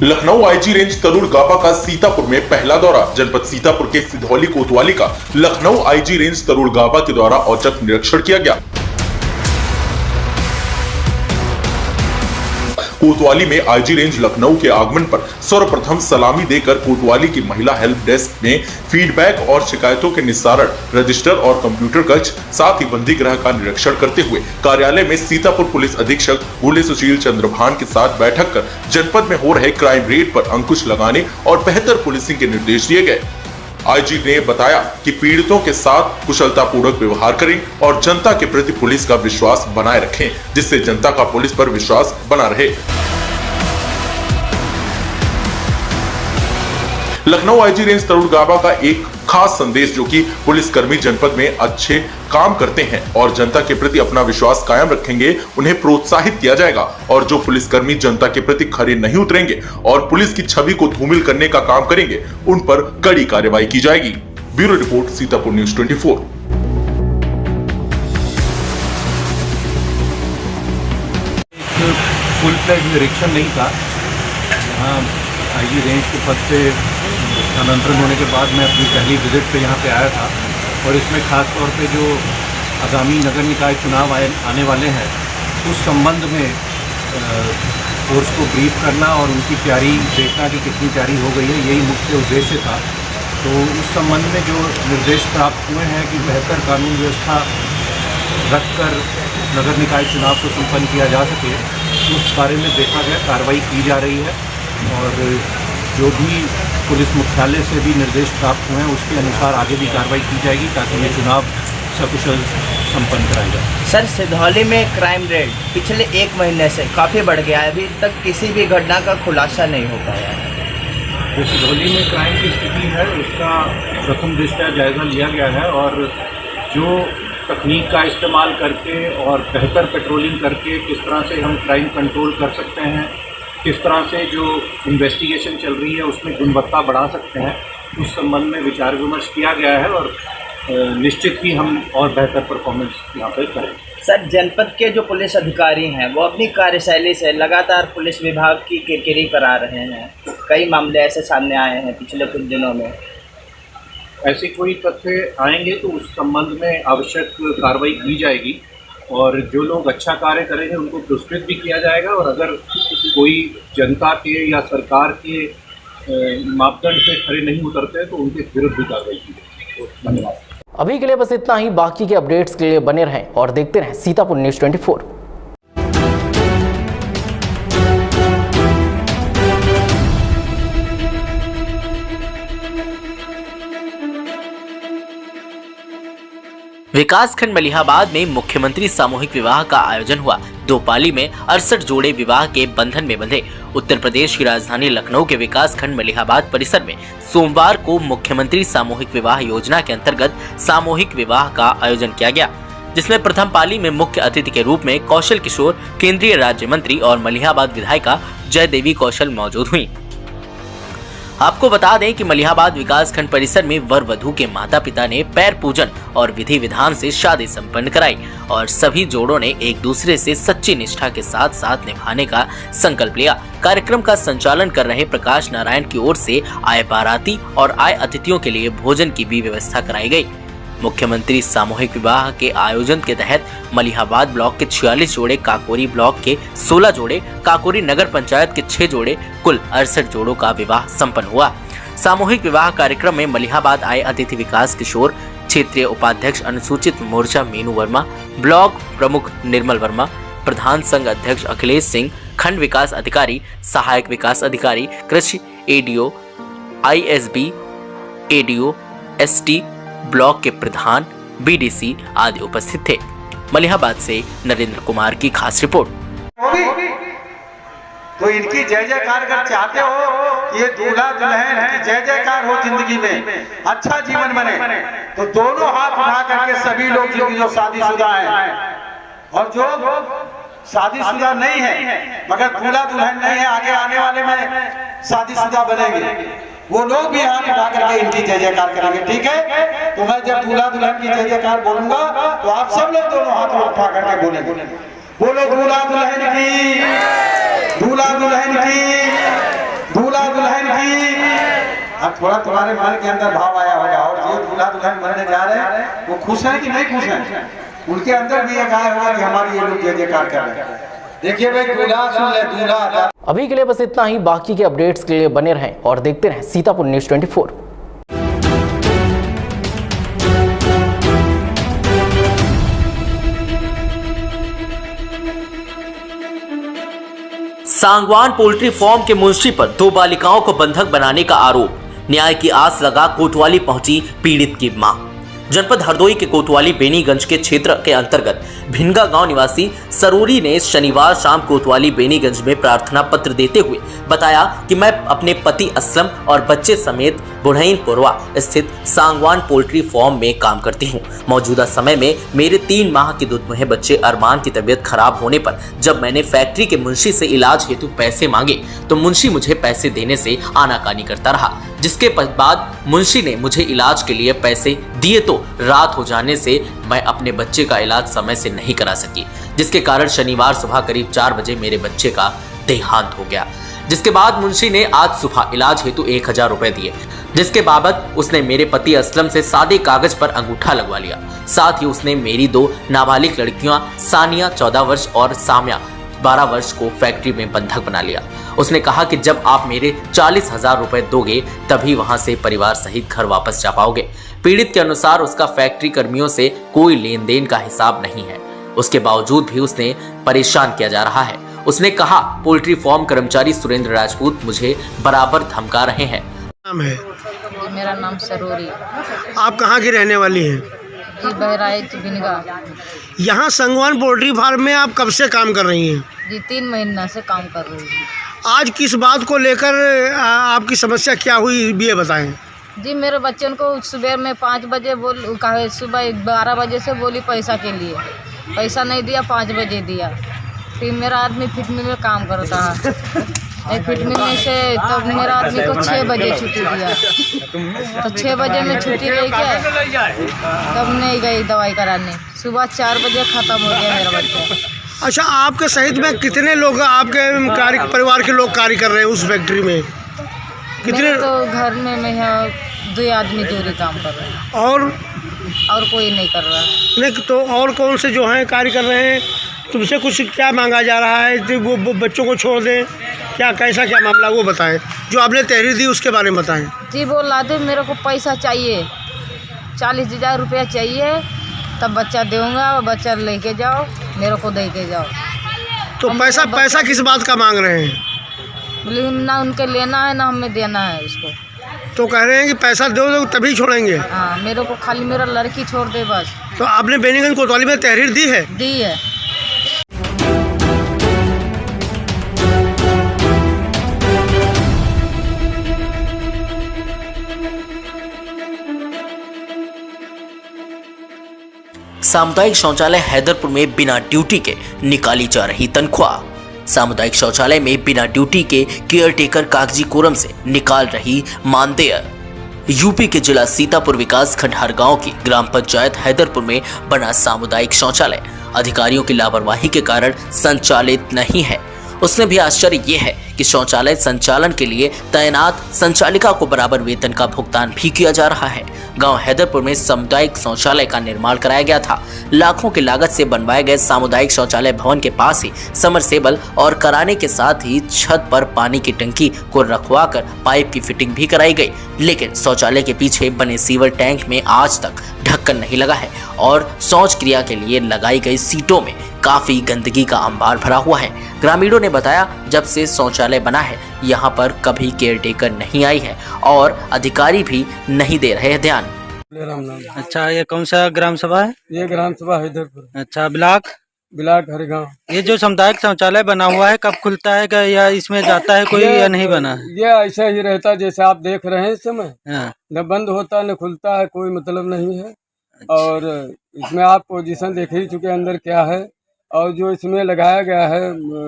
Lucknow IG range Tarun Gaba का सीतापुर में पहला दौरा। जनपद सीतापुर के सिधौली कोतवाली का लखनऊ आईजी रेंज तरुण गाबा के द्वारा औचक निरीक्षण किया गया। कोतवाली में आईजी रेंज लखनऊ के आगमन पर सर्वप्रथम सलामी देकर कोतवाली की महिला हेल्प डेस्क में फीडबैक और शिकायतों के निस्तारण, रजिस्टर और कंप्यूटर कक्ष, साथ ही बंदी गृह का निरीक्षण करते हुए कार्यालय में सीतापुर पुलिस अधीक्षक भूले सुशील चंद्रभान के साथ बैठक कर जनपद में हो रहे क्राइम रेट पर अंकुश लगाने और बेहतर पुलिसिंग के निर्देश दिए गए। आईजी ने बताया कि पीड़ितों के साथ कुशलतापूर्वक व्यवहार करें और जनता के प्रति पुलिस का विश्वास बनाए रखें, जिससे जनता का पुलिस पर विश्वास बना रहे। लखनऊ आईजी रेंज तरुण गाबा का एक खास संदेश, जो कि पुलिसकर्मी जनपद में अच्छे काम करते हैं और जनता के प्रति अपना विश्वास कायम रखेंगे, उन्हें प्रोत्साहित किया जाएगा, और जो पुलिसकर्मी जनता के प्रति खरे नहीं उतरेंगे और पुलिस की छवि को धूमिल करने का काम करेंगे, उन पर कड़ी कार्रवाई की जाएगी। Bureau report, Sitapur news 24। Full flag निरीक्षण नहीं था। यहाँ आईजी रेंज के पद पे स्थानांतरण होने के बाद मैं अपनी पहली विजिट पे यहाँ पे आया था, और इसमें खास तौर पे जो आगामी नगर निकाय चुनाव आने वाले हैं उस संबंध में फोर्स को ब्रीफ करना और उनकी तैयारी देखना कि कितनी तैयारी हो गई है, यही मुख्य उद्देश्य था। तो उस संबंध में जो निर्देश प्राप्त हुए हैं कि बेहतर कानून व्यवस्था रखकर नगर निकाय चुनाव को संपन्न किया जा सके, उस बारे में देखा गया, कार्रवाई की जा रही है, और जो भी पुलिस मुख्यालय से भी निर्देश प्राप्त हुए हैं उसके अनुसार आगे भी कार्रवाई की जाएगी ताकि ये चुनाव सकुशल संपन्न कराया जाए। सर, सिधौली में क्राइम रेट पिछले 1 महीने से काफ़ी बढ़ गया है, अभी तक किसी भी घटना का खुलासा नहीं हो पाया है। जो सिधौली में क्राइम की स्थिति है उसका प्रथम दृष्टया जायज़ा लिया गया है, और जो तकनीक का इस्तेमाल करके और बेहतर पेट्रोलिंग करके किस तरह से हम क्राइम कंट्रोल कर सकते हैं, किस तरह से जो इन्वेस्टिगेशन चल रही है उसमें गुणवत्ता बढ़ा सकते हैं, उस संबंध में विचार विमर्श किया गया है, और निश्चित ही हम और बेहतर परफॉर्मेंस यहाँ पर करेंगे। सर, जनपद के जो पुलिस अधिकारी हैं वो अपनी कार्यशैली से लगातार पुलिस विभाग की किरकिरी करा रहे हैं। कई मामले ऐसे सामने आए हैं पिछले कुछ दिनों में। ऐसे कोई तथ्य आएंगे तो उस संबंध में आवश्यक कार्रवाई की जाएगी, और जो लोग अच्छा कार्य करेंगे उनको पुरस्कृत भी किया जाएगा, और अगर कोई जनता के या सरकार के मापदंड पे खरे नहीं उतरते तो उनके विरुद्ध भी कार्रवाई की जाएगी। धन्यवाद। अभी के लिए बस इतना ही। बाकी के अपडेट्स के लिए बने रहें और देखते रहें सीतापुर न्यूज़ 24। विकासखंड मलिहाबाद में मुख्यमंत्री सामूहिक विवाह का आयोजन हुआ। 2 पाली में 68 जोड़े विवाह के बंधन में बंधे। उत्तर प्रदेश की राजधानी लखनऊ के विकासखंड मलिहाबाद परिसर में सोमवार को मुख्यमंत्री सामूहिक विवाह योजना के अंतर्गत सामूहिक विवाह का आयोजन किया गया, जिसमें प्रथम पाली में मुख्य अतिथि के रूप में कौशल किशोर, केंद्रीय राज्य मंत्री और मलिहाबाद विधायिका जय देवी कौशल मौजूद हुई। आपको बता दें कि मलिहाबाद विकासखंड परिसर में वर वधू के माता पिता ने पैर पूजन और विधि विधान से शादी संपन्न कराई, और सभी जोड़ों ने एक दूसरे से सच्ची निष्ठा के साथ साथ निभाने का संकल्प लिया। कार्यक्रम का संचालन कर रहे प्रकाश नारायण की ओर से आए बाराती और आए अतिथियों के लिए भोजन की भी व्यवस्था कराई गई। मुख्यमंत्री सामूहिक विवाह के आयोजन के तहत मलिहाबाद ब्लॉक के 46 जोड़े, काकोरी ब्लॉक के 16 जोड़े, काकोरी नगर पंचायत के 6 जोड़े, कुल 68 जोड़ों का विवाह संपन्न हुआ। सामूहिक विवाह कार्यक्रम में मलिहाबाद आए अतिथि विकास किशोर, क्षेत्रीय उपाध्यक्ष अनुसूचित मोर्चा मीनू वर्मा, ब्लॉक प्रमुख निर्मल वर्मा, प्रधान संघ अध्यक्ष अखिलेश सिंह, खंड विकास अधिकारी, सहायक विकास अधिकारी, कृषि ADO, ISB ADO, ST, block के प्रधान, BDC आदि उपस्थित थे। मलिहाबाद से नरेंद्र कुमार की खास रिपोर्ट। तो इनकी जय जयकार कर चाहते हो कि ये दूल्हा दुल्हन की जय जयकार हो, जिंदगी में अच्छा जीवन बने, तो दोनों हाथ उठा करके सभी लोग जिनकी जो शादीशुदा है और जो शादीशुदा नहीं है मगर दूल्हा दुल्हन नहीं है, आगे आने वाले में शादीशुदा बनेंगे, वो लोग भी हाथ उठा करके इनकी जय जयकार करेंगे। ठीक है, तो मैं जब दूल्हा दुल्हन की जय जयकार बोलूंगा तो आप सब लोग दोनों हाथ उठा करके बोलेंगे। बोलो दूल्हा दुल्हन की, दूल्हा दुल्हन की, दूल्हा दुल्हन की। अब थोड़ा तुम्हारे मन के अंदर भाव आया होगा, और जो दूल्हा दुल्हन बनने जा रहे हैं वो खुश हैं कि नहीं खुश हैं? उनके अंदर भी एक आया होगा कि हमारी ये लोग जय जयकार कर रहे हैं। देखिए भाई, दूल्हा सुन ले, दूल्हा। अभी के लिए बस इतना ही। बाकी के अपडेट्स के लिए बने रहें और देखते रहें Sitapur news 24। Sangwan poultry farm के मुंशी पर 2 बालिकाओं को बंधक बनाने का आरोप। न्याय की आस लगा कोतवाली पहुंची पीड़ित की मां। जनपद हरदोई के कोतवाली बेनीगंज के क्षेत्र के अंतर्गत भिनगा गांव निवासी सरोरी ने शनिवार शाम कोतवाली बेनीगंज में प्रार्थना पत्र देते हुए बताया कि मैं अपने पति असलम और बच्चे समेत बुढ़ईन पुरवा स्थित सांगवान पोल्ट्री फार्म में काम करती हूं। मौजूदा समय में मेरे 3 माह के दुधमुहे बच्चे अरमान की तबीयत खराब होने पर जब मैंने फैक्ट्री के मुंशी से इलाज हेतु पैसे मांगे तो मुंशी मुझे पैसे देने से आनाकानी करता रहा, जिसके बाद मुंशी ने मुझे इलाज के लिए पैसे दिए तो रात हो जाने से मैं अपने बच्चे का इलाज समय से नहीं करा सकी, जिसके कारण शनिवार सुबह करीब 4 बजे मेरे बच्चे का देहांत हो गया। जिसके बाद मुंशी ने आज सुबह इलाज हेतु 1000 रुपए दिए, जिसके बाबत उसने मेरे पति असलम से सादे कागज पर अंगूठा लगवा लिया। साथ ही उसने मेरी 2 नाबालिग लड़कियां सानिया 14 वर्ष और साम्या 12 वर्ष को फैक्ट्री में बंधक बना लिया। उसने कहा कि जब आप मेरे 40,000 रुपए दोगे तभी वहां से परिवार सहित घर वापस जा पाओगे। पीड़ित के अनुसार उसका फैक्ट्री कर्मियों से कोई लेन देन का हिसाब नहीं है, उसके बावजूद भी उसने परेशान किया जा रहा है। उसने कहा पोल्ट्री फार्म कर्मचारी सुरेंद्र राजपूत मुझे बराबर धमका रहे हैं। नाम है? मेरा नाम सरोरी। आप कहाँ की रहने वाली हैं? जी बहराइच भिनगा। यहाँ संगवान पोल्ट्री फार्म में आप कब से काम कर रही हैं? जी 3 महीना से काम कर रही हूँ। आज किस बात को लेकर आपकी समस्या क्या हुई ये बताएं। जी मेरे बच्चों को सुबह में 5 बजे सुबह 12 बजे से बोली पैसा के लिए, पैसा नहीं दिया, 5 बजे दिया। फिर मेरा आदमी फिटमी में काम करता है, फिटमी में से तब मेरा आदमी को 6 बजे छुट्टी दिया, तो 6 बजे में छुट्टी लेके तब नहीं गई दवाई कराने। सुबह 4 बजे ख़त्म हो गया मेरा बच्चा। अच्छा, आपके सहित में कितने लोग आपके परिवार के लोग कार्य कर रहे हैं उस फैक्ट्री में? कितने? तो घर में मैं 2 आदमी जोड़ी काम कर रहे हैं और कोई नहीं कर रहा है। नहीं तो और कौन से जो हैं कार्य कर रहे हैं? तुमसे कुछ क्या मांगा जा रहा है कि वो बच्चों को छोड़ दें, क्या कैसा क्या मामला वो बताएं, जो आपने तहरीर दी उसके बारे में बताएं। जी वो ला दे, मेरे को पैसा चाहिए, 40,000 रुपया चाहिए, तब बच्चा दूँगा, बच्चा लेके जाओ, मेरे को दे के जाओ। तो पैसा किस बात का मांग रहे हैं? बोले ना उनके लेना है ना हमें देना है उसको। तो कह रहे हैं कि पैसा दो तभी छोड़ेंगे। हाँ, मेरे को खाली मेरा लड़की छोड़ दे बस। तो आपने बेनीगंज कोतवाली में तहरीर दी है? दी है। सामुदायिक शौचालय हैदरपुर में बिना ड्यूटी के निकाली जा रही तनख्वाह। सामुदायिक शौचालय में बिना ड्यूटी के केयरटेकर कागजी कोरम से निकाल रही मानदेय। यूपी के जिला सीतापुर विकास खंड हरगांव की ग्राम पंचायत हैदरपुर में बना सामुदायिक शौचालय अधिकारियों की लापरवाही के कारण संचालित नहीं है। उसमें भी आश्चर्य यह है कि शौचालय संचालन के लिए तैनात संचालिका को बराबर वेतन का भुगतान भी किया जा रहा है। गांव हैदरपुर में सामुदायिक शौचालय का निर्माण कराया गया था। लाखों की लागत से बनवाए गए सामुदायिक शौचालय भवन के पास ही समरसेबल और कराने के साथ ही छत पर पानी की टंकी को रखवाकर पाइप की फिटिंग भी कराई गई, लेकिन शौचालय के पीछे बने सीवर टैंक में आज तक ढक्कन नहीं लगा है और शौच क्रिया के लिए लगाई गई सीटों में काफी गंदगी का अंबार भरा हुआ है। ग्रामीणों ने बताया जब से शौचालय बना है यहाँ पर कभी केयरटेकर नहीं आई है और अधिकारी भी नहीं दे रहे ध्यान। अच्छा, ये कौन सा ग्राम सभा है? ये ग्राम सभा हैदरपुर। अच्छा, ब्लॉक हरगांव। ये जो सामुदायिक शौचालय बना हुआ है कब खुलता है क्या, या इसमें जाता है कोई या नहीं बना है? ये ऐसा ही रहता है जैसे आप देख रहे हैं इस समय। हाँ। न बंद होता न खुलता है, कोई मतलब नहीं है। और इसमें आप पोजीशन देख ही चुके अंदर क्या है, और जो इसमें लगाया गया है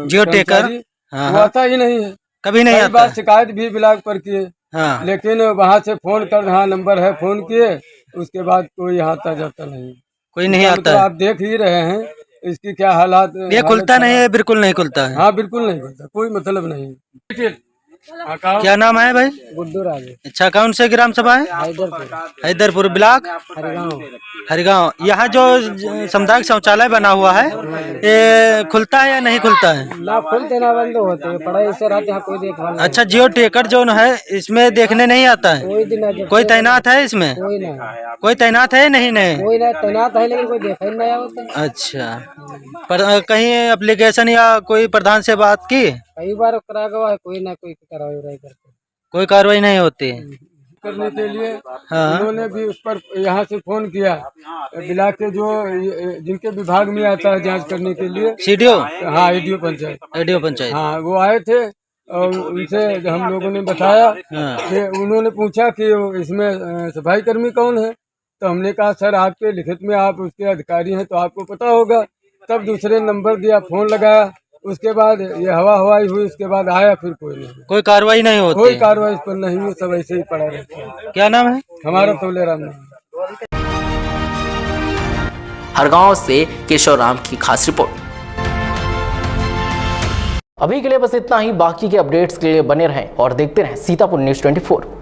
जियो टेकर वो आता ही नहीं है, कभी नहीं आता। बात शिकायत भी ब्लॉक पर किए, हाँ। लेकिन वहाँ से फोन कर, हाँ नंबर है, फोन किए, उसके बाद कोई आता जाता नहीं, कोई नहीं आता है। आप देख ही रहे हैं इसकी क्या हालात। ये खुलता नहीं है, बिल्कुल नहीं खुलता है। हाँ बिल्कुल नहीं खुलता, कोई मतलब नहीं। क्या नाम है भाई? गुड्डू राज। अच्छा, कौन से ग्राम सभा है? हैदरपुर ब्लॉक हरगांव। यहाँ जो सामुदायिक शौचालय बना हुआ है ये खुलता है या नहीं खुलता है? ना खुलते ना बंद होते हैं, पढ़ाई से रहते हैं, कोई देखभाल नहीं। अच्छा, जियो टेकर जो है इसमें देखने नहीं आता है? कोई तैनात है इसमें? कोई तैनात है? नहीं कोई तैनात है, लेकिन कोई देखा नहीं आता। अच्छा, पर कहीं एप्लीकेशन या कोई प्रधान से बात की? कई बार करा गया है, कोई ना कोई कार्रवाई करते, कोई कार्रवाई नहीं होती। करने के लिए हाँ। उन्होंने भी उस पर यहाँ से फोन किया। ब्लॉक के जो जिनके विभाग में आता है जांच करने के लिए, सीडीओ, हाँ एडीओ पंचायत, एडीओ पंचायत, हाँ वो आए थे और उनसे हम लोगों ने बताया कि उन्होंने पूछा कि इसमें सफाई कर्मी कौन है। तो हमने कहा सर आपके लिखित में आप उसके अधिकारी हैं तो आपको पता होगा। तब दूसरे नंबर दिया, फोन लगाया, उसके बाद ये हवा हवाई हुई, उसके बाद आया, फिर कोई नहीं, कोई कार्रवाई नहीं होती, कोई कार्रवाई इस पर नहीं हुई, सब ऐसे ही पड़ा रहता है। क्या नाम है? हमारा तोलेराम नाम। हरगांव से केशव राम की खास रिपोर्ट। अभी के लिए बस इतना ही। बाकी के अपडेट्स के लिए बने रहें और देखते रहें सीतापुर न्यूज़ 24।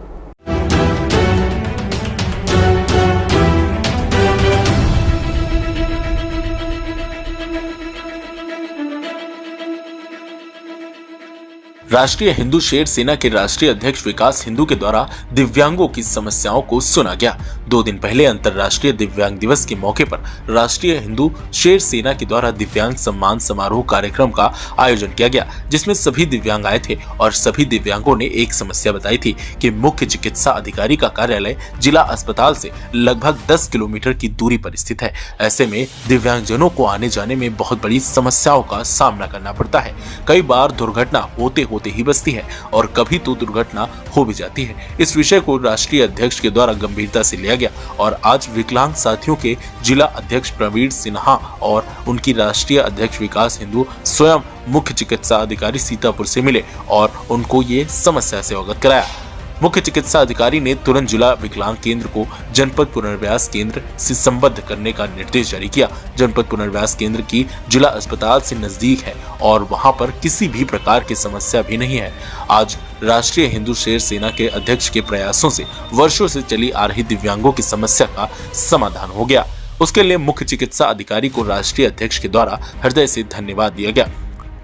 राष्ट्रीय हिंदू शेर सेना के राष्ट्रीय अध्यक्ष विकास हिंदू के द्वारा दिव्यांगों की समस्याओं को सुना गया। 2 दिन पहले अंतर्राष्ट्रीय दिव्यांग दिवस के मौके पर राष्ट्रीय हिंदू शेर सेना के द्वारा दिव्यांग सम्मान समारोह कार्यक्रम का आयोजन किया गया, जिसमें सभी दिव्यांग आए थे और सभी दिव्यांगों ने एक समस्या बताई थी कि मुख्य चिकित्सा अधिकारी का कार्यालय जिला अस्पताल से लगभग 10 किलोमीटर की दूरी पर स्थित है। ऐसे में दिव्यांगजनों को आने जाने में बहुत बड़ी समस्याओं का सामना करना पड़ता है। कई बार दुर्घटना होते ही बचती है और कभी तो दुर्घटना हो भी जाती है। इस विषय को राष्ट्रीय अध्यक्ष के द्वारा गंभीरता से लिया गया और आज विकलांग साथियों के जिला अध्यक्ष प्रवीण सिन्हा और उनकी राष्ट्रीय अध्यक्ष विकास हिंदू स्वयं मुख्य चिकित्सा अधिकारी सीतापुर से मिले और उनको ये समस्या से अवगत कराया। मुख्य चिकित्सा अधिकारी ने तुरंत जिला विकलांग केंद्र को जनपद पुनर्वास केंद्र से संबद्ध करने का निर्देश जारी किया। जनपद पुनर्वास केंद्र की जिला अस्पताल से नजदीक है और वहां पर किसी भी प्रकार की समस्या भी नहीं है। आज राष्ट्रीय हिंदू शेर सेना के अध्यक्ष के प्रयासों से वर्षों से चली आ रही दिव्यांगों की समस्या का समाधान हो गया। उसके लिए मुख्य चिकित्सा अधिकारी को राष्ट्रीय अध्यक्ष के द्वारा हृदय से धन्यवाद दिया गया।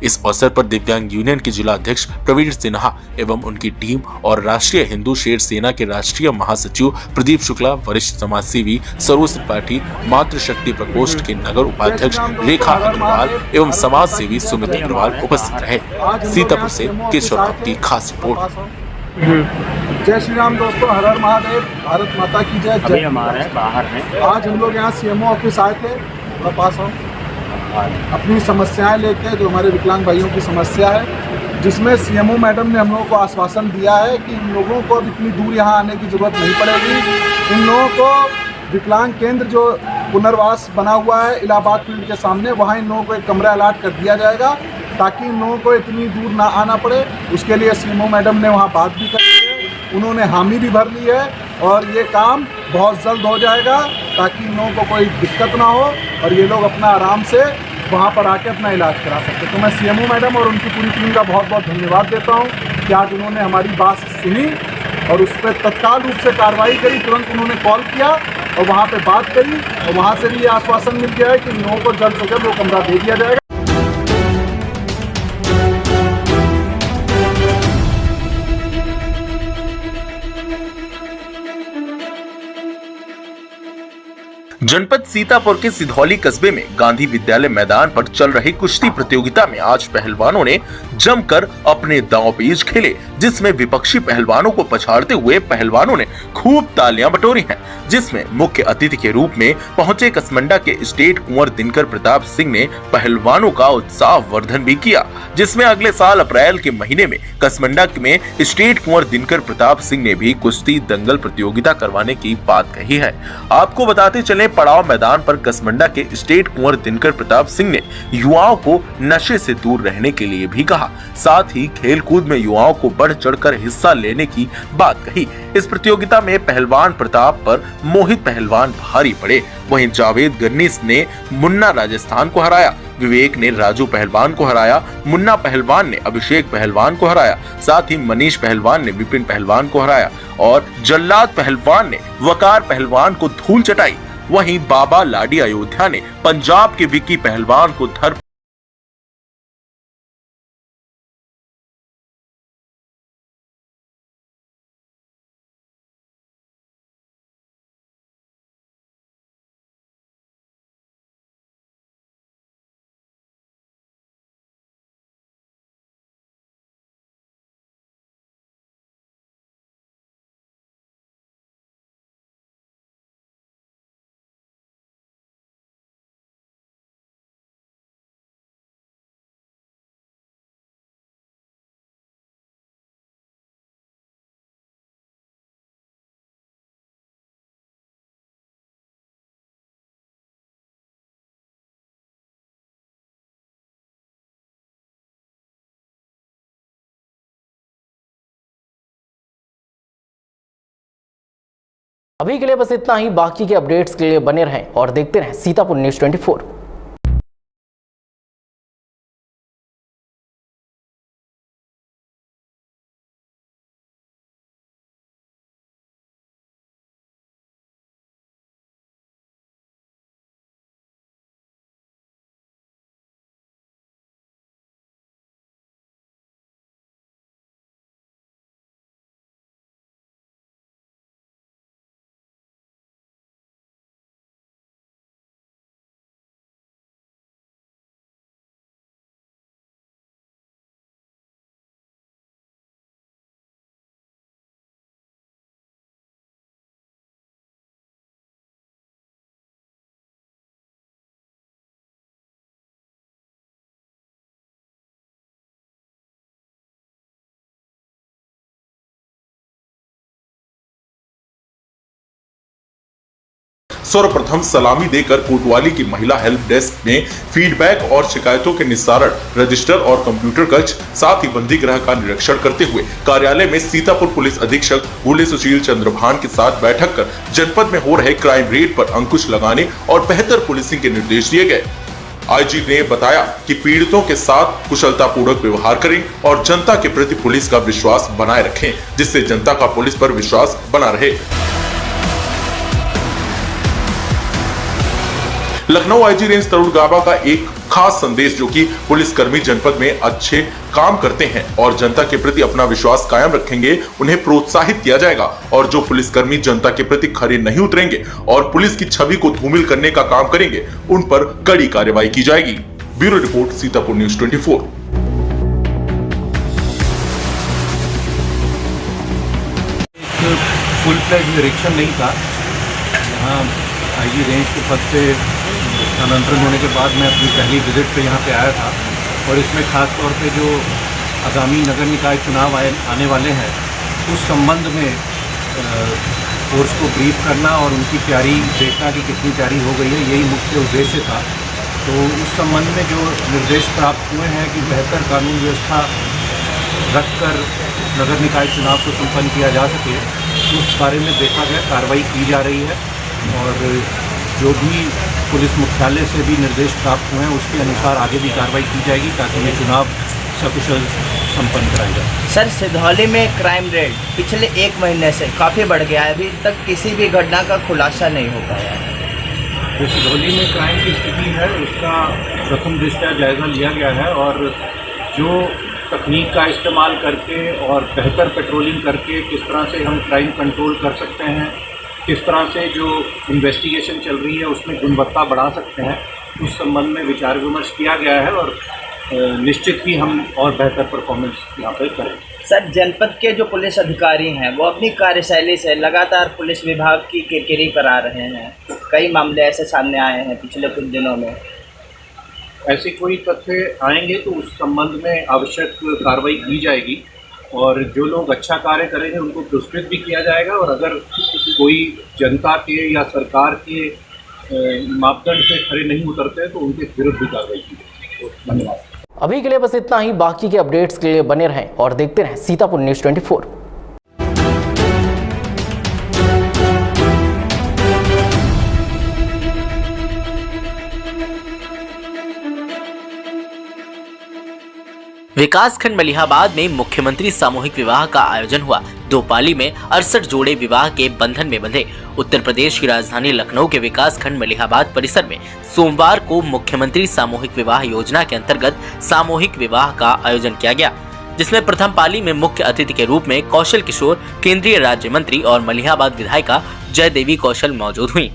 इस अवसर पर दिव्यांग यूनियन के जिला अध्यक्ष प्रवीण सिन्हा एवं उनकी टीम और राष्ट्रीय हिंदू शेर सेना के राष्ट्रीय महासचिव प्रदीप शुक्ला, वरिष्ठ समाजसेवी सरोज त्रिपाठी, मातृशक्ति प्रकोष्ठ के नगर उपाध्यक्ष रेखा अग्रवाल एवं समाज सेवी सुमित अग्रवाल उपस्थित रहे। सीतापुर से केशव राम की खास रिपोर्ट। जय श्री राम दोस्तों, हर हर महादेव, भारत माता की जय। अभी हमारे बाहर हैं। आज हम लोग यहाँ सीएमओ ऑफिस आए थे, मैं पास हूँ अपनी समस्याएं लेके, जो हमारे विकलांग भाइयों की समस्या है, जिसमें सीएमओ मैडम ने हम लोगों को आश्वासन दिया है कि इन लोगों को अब इतनी दूर यहाँ आने की ज़रूरत नहीं पड़ेगी। इन लोगों को विकलांग केंद्र जो पुनर्वास बना हुआ है इलाहाबाद फील्ड के सामने, वहाँ इन लोगों को एक कमरा अलाट कर दिया जाएगा ताकि इन लोगों को इतनी दूर ना आना पड़े। उसके लिए सीएमओ मैडम ने वहाँ बात भी कर ली है, उन्होंने हामी भी भर ली है और ये काम बहुत जल्द हो जाएगा ताकि इन लोगों को कोई दिक्कत ना हो और ये लोग अपना आराम से वहाँ पर आके अपना इलाज करा सकते। तो मैं सीएमओ मैडम और उनकी पूरी टीम का बहुत बहुत धन्यवाद देता हूँ कि आज उन्होंने हमारी बात सुनी और उस पर तत्काल रूप से कार्रवाई करी। तुरंत उन्होंने कॉल किया और वहाँ पे बात करी और वहाँ से भी ये आश्वासन मिल गया है कि इन लोगों को जल्द से जल्द वो कमरा दे दिया जाएगा। जनपद सीतापुर के सिधौली कस्बे में गांधी विद्यालय मैदान पर चल रही कुश्ती प्रतियोगिता में आज पहलवानों ने जमकर अपने दांवपेच खेले, जिसमें विपक्षी पहलवानों को पछाड़ते हुए पहलवानों ने खूब तालियां बटोरी हैं। जिसमें मुख्य अतिथि के रूप में पहुंचे कसमंडा के स्टेट कुंवर दिनकर प्रताप सिंह ने पहलवानों का उत्साह वर्धन भी किया, जिसमें अगले साल अप्रैल के महीने में कसमंडा में स्टेट कुंवर दिनकर प्रताप सिंह ने भी कुश्ती दंगल प्रतियोगिता करवाने की बात कही है। आपको बताते चले, पड़ाव मैदान पर कसमंडा के स्टेट कुंवर दिनकर प्रताप सिंह ने युवाओं को नशे से दूर रहने के लिए भी कहा, साथ ही खेलकूद में युवाओं को बढ़ चढ़कर हिस्सा लेने की बात कही। इस प्रतियोगिता में पहलवान प्रताप पर मोहित पहलवान भारी पड़े। वहीं जावेद गर्नीस ने मुन्ना राजस्थान को हराया, विवेक ने राजू पहलवान को हराया, मुन्ना पहलवान ने अभिषेक पहलवान को हराया, साथ ही मनीष पहलवान ने विपिन पहलवान को हराया और जल्लाद पहलवान ने वकार पहलवान को धूल चटाई। वहीं बाबा लाडी अयोध्या ने पंजाब के विक्की पहलवान को धर अभी के लिए बस इतना ही। बाकी के अपडेट्स के लिए बने रहें और देखते रहें सीतापुर न्यूज़ 24। सर्वप्रथम सलामी देकर कोतवाली की महिला हेल्प डेस्क में फीडबैक और शिकायतों के निस्तारण, रजिस्टर और कंप्यूटर कक्ष, साथ ही बंदी गृह का निरीक्षण करते हुए कार्यालय में सीतापुर पुलिस अधीक्षक भूले सुशील चंद्रभान के साथ बैठक कर जनपद में हो रहे क्राइम रेट पर अंकुश लगाने और बेहतर पुलिसिंग के निर्देश दिए गए। आईजी ने बताया कि पीड़ितों के साथ कुशलतापूर्वक व्यवहार करें और जनता के प्रति पुलिस का विश्वास बनाए रखें, जिससे जनता का पुलिस पर विश्वास बना रहे। लखनऊ आईजी रेंज तरुण गाबा का एक खास संदेश, जो कि पुलिसकर्मी जनपद में अच्छे काम करते हैं और जनता के प्रति अपना विश्वास कायम रखेंगे, उन्हें प्रोत्साहित किया जाएगा और जो पुलिसकर्मी जनता के प्रति खरे नहीं उतरेंगे और पुलिस की छवि को धूमिल करने का काम करेंगे, उन पर कड़ी कार्रवाई की जाएगी। Bureau report, Sitapur news 24। Full flag निरीक्षण नहीं था। यहाँ आईजी रेंज के पद पे स्थानांतरण होने के बाद मैं अपनी पहली विजिट पे यहाँ पे आया था और इसमें खास तौर पे जो आगामी नगर निकाय चुनाव आने वाले हैं उस संबंध में फोर्स को ब्रीफ करना और उनकी तैयारी देखना कि कितनी तैयारी हो गई है, यही मुख्य उद्देश्य था। तो उस संबंध में जो निर्देश प्राप्त हुए हैं कि बेहतर कानून व्यवस्था रखकर नगर निकाय चुनाव को संपन्न किया जा सके, उस बारे में देखा गया, कार्रवाई की जा रही है और जो भी पुलिस मुख्यालय से भी निर्देश प्राप्त हुए हैं उसके अनुसार आगे भी कार्रवाई की जाएगी ताकि ये चुनाव सकुशल संपन्न कराया जाए। सर, सिधौली में क्राइम रेट पिछले 1 महीने से काफ़ी बढ़ गया है, अभी तक किसी भी घटना का खुलासा नहीं हो पाया है। तो सिधौली में क्राइम की स्थिति है उसका प्रथम दृष्टया जायज़ा लिया गया है और जो तकनीक का इस्तेमाल करके और बेहतर पेट्रोलिंग करके किस तरह से हम क्राइम कंट्रोल कर सकते हैं, किस तरह से जो इन्वेस्टिगेशन चल रही है उसमें गुणवत्ता बढ़ा सकते हैं, उस संबंध में विचार विमर्श किया गया है और निश्चित ही हम और बेहतर परफॉर्मेंस यहाँ पर करें। सर, जनपद के जो पुलिस अधिकारी हैं वो अपनी कार्यशैली से लगातार पुलिस विभाग की किरकिरी करा रहे हैं। कई मामले ऐसे सामने आए हैं पिछले कुछ दिनों में। ऐसे कोई तथ्य आएंगे तो उस संबंध में आवश्यक कार्रवाई की जाएगी और जो लोग अच्छा कार्य करेंगे उनको पुरस्कृत भी किया जाएगा और अगर कोई जनता के या सरकार के मापदंड पे खरे नहीं उतरते तो उनके विरुद्ध भी कार्रवाई की जाएगी। धन्यवाद। अभी के लिए बस इतना ही। बाकी के अपडेट्स के लिए बने रहें और देखते रहें सीतापुर न्यूज़ 24। विकासखंड मलिहाबाद में मुख्यमंत्री सामूहिक विवाह का आयोजन हुआ। 2 पाली में 68 जोड़े विवाह के बंधन में बंधे। उत्तर प्रदेश की राजधानी लखनऊ के विकासखंड मलिहाबाद परिसर में सोमवार को मुख्यमंत्री सामूहिक विवाह योजना के अंतर्गत सामूहिक विवाह का आयोजन किया गया, जिसमें प्रथम पाली में मुख्य अतिथि के रूप में कौशल किशोर, केंद्रीय राज्य मंत्री और मलिहाबाद विधायिका जय देवी कौशल मौजूद हुई।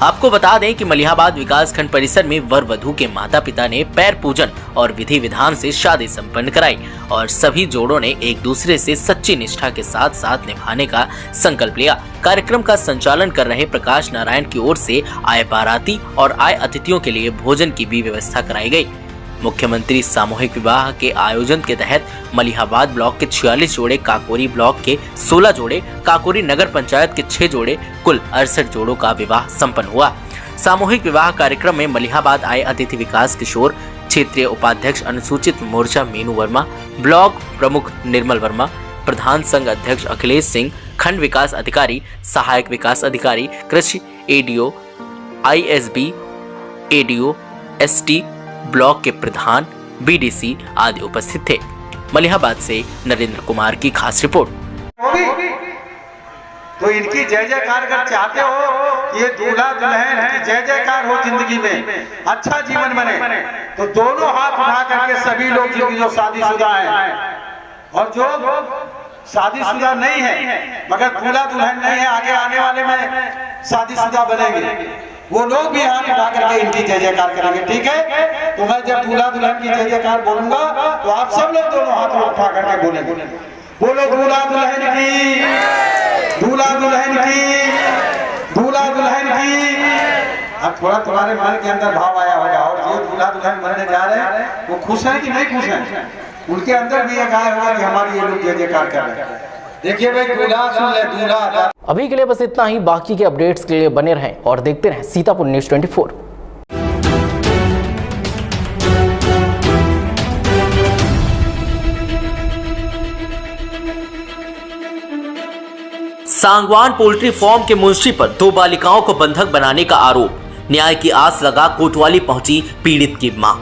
आपको बता दें कि मलिहाबाद विकासखंड परिसर में वर वधू के माता पिता ने पैर पूजन और विधि विधान से शादी संपन्न कराई और सभी जोड़ों ने एक दूसरे से सच्ची निष्ठा के साथ साथ निभाने का संकल्प लिया। कार्यक्रम का संचालन कर रहे प्रकाश नारायण की ओर से आए बाराती और आए अतिथियों के लिए भोजन की भी व्यवस्था कराई गई। मुख्यमंत्री सामूहिक विवाह के आयोजन के तहत मलिहाबाद ब्लॉक के 46 जोड़े, काकोरी ब्लॉक के 16 जोड़े, काकोरी नगर पंचायत के 6 जोड़े, कुल 68 जोड़ों का विवाह संपन्न हुआ। सामूहिक विवाह कार्यक्रम में मलिहाबाद आए अतिथि विकास किशोर, क्षेत्रीय उपाध्यक्ष अनुसूचित मोर्चा मीनू वर्मा, ब्लॉक प्रमुख निर्मल वर्मा, प्रधान संघ अध्यक्ष अखिलेश सिंह, खंड विकास अधिकारी, सहायक विकास अधिकारी, कृषि ADO, ISB ADO, ST block के प्रधान, BDC आदि उपस्थित थे। मलिहाबाद से नरेंद्र कुमार की खास रिपोर्ट। तो इनकी जय जयकार अगर चाहते हो कि ये दूल्हा दुल्हन की जय जयकार हो जिंदगी में, अच्छा जीवन बने, तो दोनों हाथ उठा करके सभी लोग जिनकी जो शादीशुदा है और जो शादीशुदा नहीं है मगर दूल्हा दुल्हन नहीं है, आगे आने वाले में शादीशुदा बनेंगे, वो लोग भी हाथ उठा करके इनकी जय जयकार करेंगे। ठीक है, तो मैं जब दूल्हा दुल्हन की जय जयकार बोलूंगा तो आप सब लोग दोनों हाथ उठा करके बोलेंगे, बोलो दूल्हा दुल्हन की, दूल्हा दुल्हन की, दूल्हा दुल्हन की। अब थोड़ा तुम्हारे मन के अंदर भाव आया होगा, और जो दूल्हा दुल्हन बनने जा रहे हैं वो खुश हैं कि नहीं खुश हैं? उनके अंदर भी एक आया होगा कि हमारी ये लोग जय जयकार कर रहे हैं। देखिए भाई, दूल्हा सुन ले, दूल्हा। अभी के लिए बस इतना ही। बाकी के अपडेट्स के लिए बने रहें और देखते रहें Sitapur news 24। Sangwan poultry farm के मुंशी पर 2 बालिकाओं को बंधक बनाने का आरोप। न्याय की आस लगा कोतवाली पहुंची पीड़ित की मां।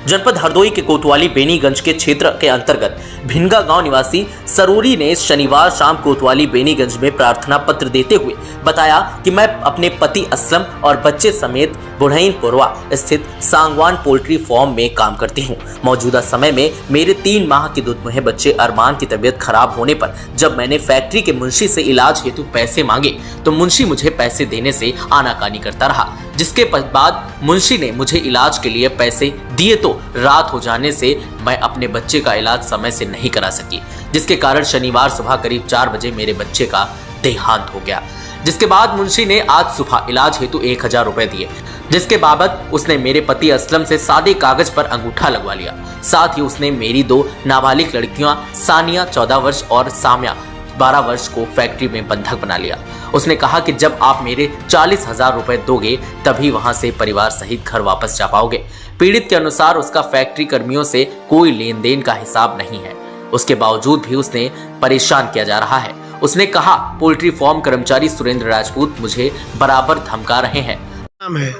जनपद हरदोई के कोतवाली बेनीगंज के क्षेत्र के अंतर्गत भिनगा गांव निवासी सरोरी ने शनिवार शाम कोतवाली बेनीगंज में प्रार्थना पत्र देते हुए बताया कि मैं अपने पति असलम और बच्चे समेत बुढ़ईनपुरवा स्थित सांगवान पोल्ट्री फार्म में काम करती हूं। मौजूदा समय में मेरे 3 माह के दुधमुहे बच्चे अरमान की तबीयत खराब होने पर जब मैंने फैक्ट्री के मुंशी से इलाज हेतु पैसे मांगे तो मुंशी मुझे पैसे देने से आनाकानी करता रहा, जिसके बाद मुंशी ने मुझे इलाज के लिए पैसे दिए तो रात हो जाने से मैं अपने बच्चे का इलाज समय से नहीं करा सकी, जिसके कारण शनिवार सुबह करीब 4 बजे मेरे बच्चे का देहांत हो गया। जिसके बाद मुंशी ने आज सुबह इलाज हेतु 1000 रुपए दिए, जिसके बाबत उसने मेरे पति असलम से सादे कागज पर अंगूठा लगवा लिया। साथ ही उसने मेरी 2 नाबालिग लड़कियां सानिया 14 वर्ष और साम्या 12 वर्ष को फैक्ट्री में बंधक बना लिया। उसने कहा कि जब आप मेरे 40,000 रुपए दोगे तभी वहां से परिवार सहित घर वापस जा पाओगे। पीड़ित के अनुसार उसका फैक्ट्री कर्मियों से कोई लेन देन का हिसाब नहीं है, उसके बावजूद भी उसने परेशान किया जा रहा है। उसने कहा पोल्ट्री फार्म कर्मचारी सुरेंद्र राजपूत मुझे बराबर धमका रहे हैं। नाम है?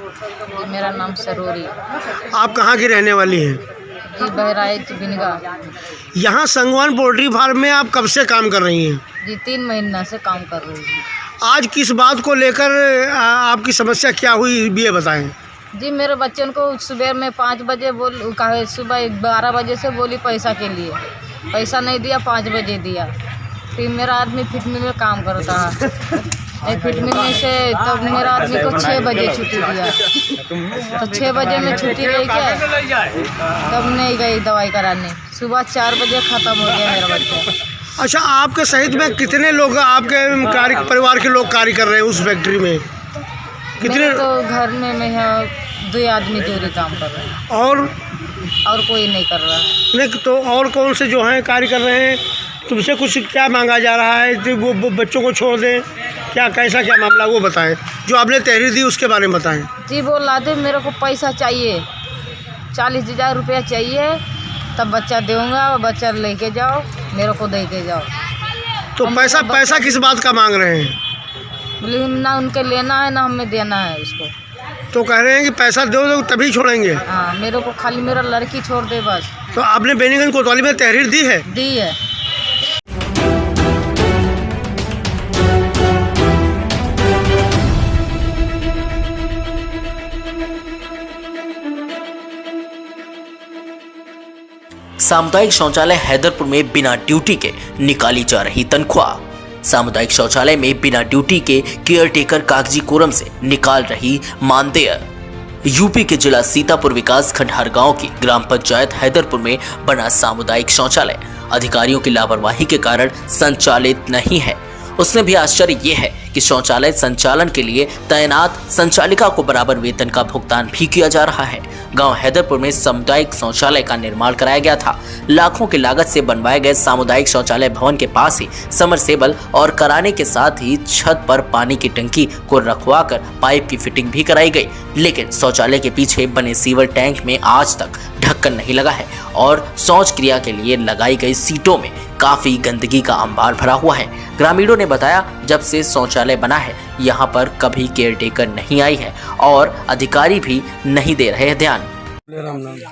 मेरा नाम सरोरी। आप कहाँ की रहने वाली हैं? जी बहराइच भिनगा। यहाँ सांगवान पोल्ट्री फार्म में आप कब से काम कर रही हैं? जी 3 महीना से काम कर रही हूँ। आज किस बात को लेकर आपकी समस्या क्या हुई ये बताएं। जी मेरे बच्चों को सुबह में 5 बजे सुबह 12 बजे से बोली पैसा के लिए, पैसा नहीं दिया, 5 बजे दिया। फिर मेरा आदमी फिटमी में काम करता है, फिटमी में से तब मेरा आदमी को 6 बजे छुट्टी दिया, तो 6 बजे में छुट्टी ले गया, तब नहीं गई दवाई कराने। सुबह 4 बजे ख़त्म हो गया मेरा बच्चा। अच्छा, आपके सहित में कितने लोग आपके परिवार के लोग कार्य कर रहे हैं उस फैक्ट्री में? कितने? तो घर में मैं 2 आदमी जोड़ी काम कर रहे हैं और कोई नहीं कर रहा है। नहीं तो और कौन से जो हैं कार्य कर रहे हैं? तुमसे कुछ क्या मांगा जा रहा है कि वो बच्चों को छोड़ दें, क्या कैसा क्या मामला वो बताएं, जो आपने तहरीर दी उसके बारे में बताएं। जी बोला दे मेरे को पैसा चाहिए, 40,000 रुपया चाहिए, तब बच्चा दूँगा, बच्चा लेके जाओ, मेरे को दे के जाओ। तो पैसा किस बात का मांग रहे हैं? बोले ना उनके लेना है ना हमें देना है उसको। तो कह रहे हैं कि पैसा दो तभी छोड़ेंगे। हाँ, मेरे को खाली मेरा लड़की छोड़ दे बस। तो आपने बेनीगंज कोतवाली में तहरीर दी है? दी है। सामुदायिक शौचालय हैदरपुर में बिना ड्यूटी के निकाली जा रही तनख्वाह। सामुदायिक शौचालय में बिना ड्यूटी के केयरटेकर कागजी कोरम से निकाल रही मानदेय। यूपी के जिला सीतापुर विकास खंड हरगांव की ग्राम पंचायत हैदरपुर में बना सामुदायिक शौचालय अधिकारियों की लापरवाही के कारण संचालित नहीं है। उसमें भी आश्चर्य ये है कि शौचालय संचालन के लिए तैनात संचालिका को बराबर वेतन का भुगतान भी किया जा रहा है। गांव हैदरपुर में सामुदायिक शौचालय का निर्माण कराया गया था। लाखों की लागत से बनवाए गए सामुदायिक शौचालय भवन के पास ही समरसेबल और कराने के साथ ही छत पर पानी की टंकी को रखवाकर पाइप की फिटिंग भी कराई गई, लेकिन शौचालय के पीछे बने सीवर टैंक में आज तक ढक्कन नहीं लगा है और शौच क्रिया के लिए लगाई गई सीटों में काफी गंदगी का अंबार भरा हुआ है। ग्रामीणों ने बताया, जब से शौचालय बना है यहाँ पर कभी केयरटेकर नहीं आई है और अधिकारी भी नहीं दे रहे हैं ध्यान।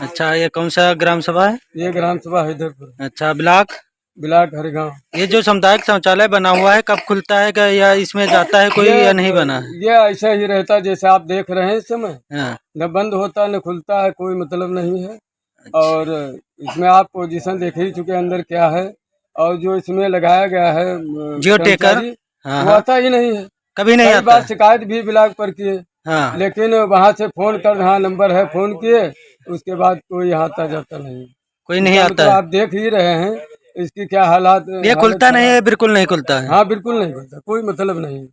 अच्छा, ये कौन सा ग्राम सभा है? ये ग्राम सभा हैदरपुर। अच्छा, ब्लॉक हरिगांव। ये जो सामुदायिक शौचालय बना हुआ है कब खुलता है क्या, या इसमें जाता है कोई या नहीं बना है? ये ऐसा ही रहता है जैसे आप देख रहे हैं इस समय। न बंद होता न खुलता है, कोई मतलब नहीं है। और इसमें आप पोजीशन देख ही चुके अंदर क्या है। और जो इसमें लगाया गया है जियो टेकर, वो आता ही नहीं है, कभी नहीं आता। बार शिकायत भी ब्लॉक पर किए, लेकिन वहाँ से फोन कर, हाँ नंबर है, फोन किए, उसके बाद कोई यहाँ आता जाता नहीं, कोई नहीं आता है। आप देख ही रहे हैं इसकी क्या हालात। ये खुलता नहीं है, बिल्कुल नहीं खुलता है। हाँ बिल्कुल नहीं खुलता, कोई मतलब नहीं।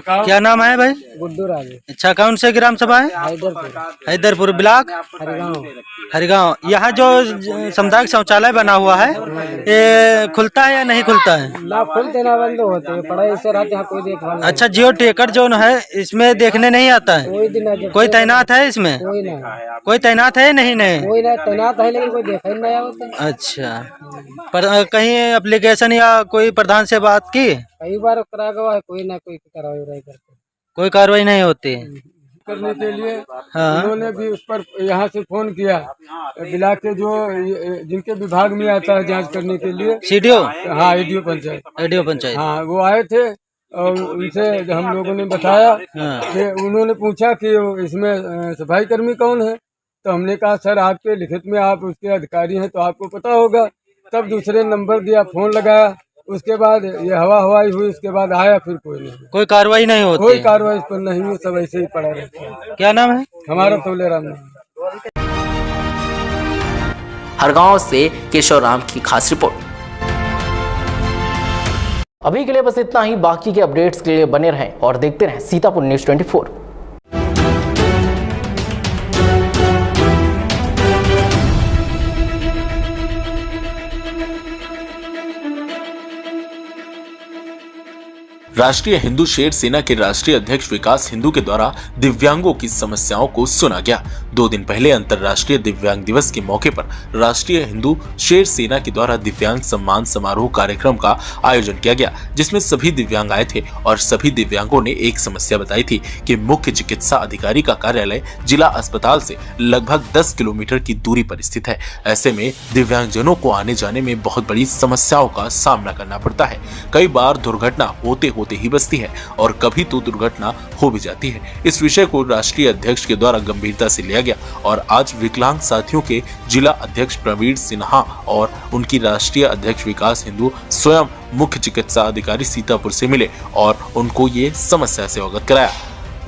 क्या नाम है भाई? गुड्डू राज। अच्छा, कौन से ग्राम सभा है? हैदरपुर। ब्लॉक हरिगांव। यहाँ जो सामुदायिक शौचालय बना हुआ है ये खुलता है या नहीं खुलता है? ना खुलते ना बंद होते, पढ़ाई से रहते हैं, कोई देखभाल। अच्छा, जियो टेकर जो है इसमें देखने नहीं आता है? कोई तैनात है इसमें? कोई तैनात है? नहीं कोई तैनात है, लेकिन कोई देखा ही नहीं होता। अच्छा, पर कहीं एप्लीकेशन या कोई प्रधान से बात की? कई बार करा गया है, कोई ना कोई कार्रवाई करते, कोई कार्रवाई नहीं होती करने के लिए। उन्होंने भी उस पर यहाँ से फोन किया, ब्लॉक के जो जिनके विभाग में आता है जांच करने के लिए, सीडीओ। हाँ, एडीओ पंचायत। हाँ, वो आए थे और उनसे हम लोगों ने बताया कि उन्होंने पूछा कि इसमें सफाई कर्मी कौन है। तो हमने कहा सर आपके लिखित में आप उसके अधिकारी हैं तो आपको पता होगा। तब दूसरे नंबर दिया, फोन लगाया, उसके बाद ये हवाई हुई, उसके बाद आया, फिर कोई कार्रवाई नहीं होती। कोई कार्रवाई इस पर नहीं हुई, सब ऐसे ही पड़ा रहता है। क्या नाम है? हमारा तोलेराम। हरगांव से केशव राम की खास रिपोर्ट। अभी के लिए बस इतना ही। बाकी के अपडेट्स के लिए बने रहें और देखते रहें सीतापुर न्यूज़ 24। राष्ट्रीय हिंदू शेर सेना के राष्ट्रीय अध्यक्ष विकास हिंदू के द्वारा दिव्यांगों की समस्याओं को सुना गया। 2 दिन पहले अंतर्राष्ट्रीय दिव्यांग दिवस के मौके पर राष्ट्रीय हिंदू शेर सेना के द्वारा दिव्यांग सम्मान समारोह कार्यक्रम का आयोजन किया गया, जिसमें सभी दिव्यांग आए थे और सभी दिव्यांगों ने एक समस्या बताई थी कि मुख्य चिकित्सा अधिकारी का कार्यालय जिला अस्पताल से लगभग 10 किलोमीटर की दूरी पर स्थित है। ऐसे में दिव्यांगजनों को आने जाने में बहुत बड़ी समस्याओं का सामना करना पड़ता है। कई बार दुर्घटना होते ही बचती है और कभी तो दुर्घटना हो भी जाती है। इस विषय को राष्ट्रीय अध्यक्ष के द्वारा गंभीरता से लिया गया और आज विकलांग साथियों के जिला अध्यक्ष प्रवीण सिन्हा और उनकी राष्ट्रीय अध्यक्ष विकास हिंदू स्वयं मुख्य चिकित्सा अधिकारी सीतापुर से मिले और उनको ये समस्या से अवगत कराया।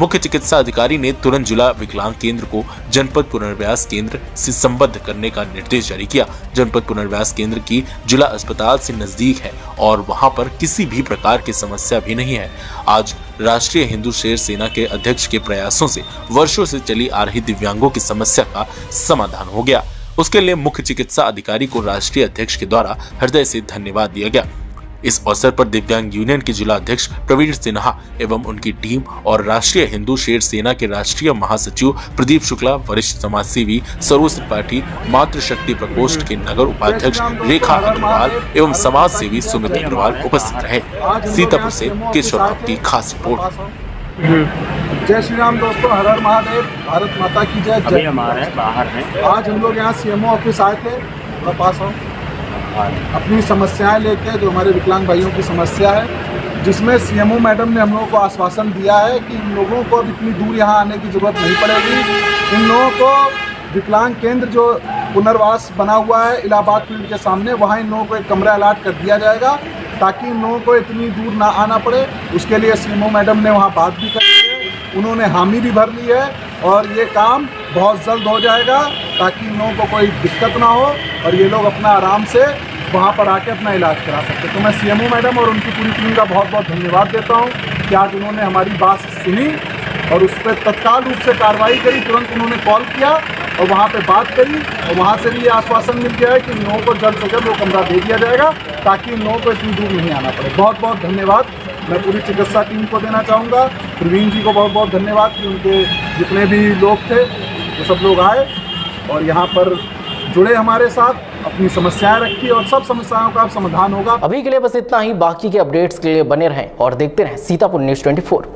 मुख्य चिकित्सा अधिकारी ने तुरंत जिला विकलांग केंद्र को जनपद पुनर्वास केंद्र से संबद्ध करने का निर्देश जारी किया। जनपद पुनर्वास केंद्र की जिला अस्पताल से नजदीक है और वहां पर किसी भी प्रकार की समस्या भी नहीं है। आज राष्ट्रीय हिंदू शेर सेना के अध्यक्ष के प्रयासों से वर्षों से चली आ रही दिव्यांगों की समस्या का समाधान हो गया। उसके लिए मुख्य चिकित्सा अधिकारी को राष्ट्रीय अध्यक्ष के द्वारा हृदय से धन्यवाद दिया गया। इस अवसर पर दिव्यांग यूनियन के जिला अध्यक्ष प्रवीण सिन्हा एवं उनकी टीम और राष्ट्रीय हिंदू शेर सेना के राष्ट्रीय महासचिव प्रदीप शुक्ला, वरिष्ठ समाजसेवी सरोज त्रिपाठी, मातृशक्ति प्रकोष्ठ के नगर उपाध्यक्ष रेखा अग्रवाल एवं समाज सेवी सुमित अग्रवाल उपस्थित रहे। सीतापुर से केशव राम की खास रिपोर्ट। जय श्री राम दोस्तों, हर हर महादेव, भारत माता की जय। हमारे बाहर है। आज हम लोग यहाँ सीएमओ ऑफिस आए थे, पास हो अपनी समस्याएं लेके, जो हमारे विकलांग भाइयों की समस्या है, जिसमें सीएमओ मैडम ने हम लोगों को आश्वासन दिया है कि इन लोगों को अब इतनी दूर यहाँ आने की ज़रूरत नहीं पड़ेगी। इन लोगों को विकलांग केंद्र जो पुनर्वास बना हुआ है इलाहाबाद फील्ड के सामने, वहाँ इन लोगों को एक कमरा अलाट कर दिया जाएगा ताकि इन लोगों को इतनी दूर ना आना पड़े। उसके लिए सीएमओ मैडम ने वहाँ बात भी करी है, उन्होंने हामी भी भर ली है और ये काम बहुत जल्द हो जाएगा ताकि इन लोगों को कोई दिक्कत ना हो और ये लोग अपना आराम से वहाँ पर आके अपना इलाज करा सकते। तो मैं सीएमओ मैडम और उनकी पूरी टीम का बहुत बहुत धन्यवाद देता हूँ कि आज उन्होंने हमारी बात सुनी और उस पर तत्काल रूप से कार्रवाई करी। तुरंत उन्होंने कॉल किया और वहाँ पे बात करी और वहाँ से भी ये आश्वासन मिल गया है कि इन लोगों को जल्द से जल्द वो कमरा दे दिया जाएगा ताकि इन लोगों को इतनी दूर नहीं आना पड़े। बहुत बहुत धन्यवाद मैं पूरी चिकित्सा टीम को देना चाहूँगा। प्रवीण जी को बहुत बहुत धन्यवाद कि उनके जितने भी लोग थे वो सब लोग आए और यहाँ पर जुड़े हमारे साथ अपनी समस्याएं रखी और सब समस्याओं का समाधान होगा। अभी के लिए बस इतना ही। बाकी के अपडेट्स के लिए बने रहें और देखते रहें सीतापुर न्यूज़ 24।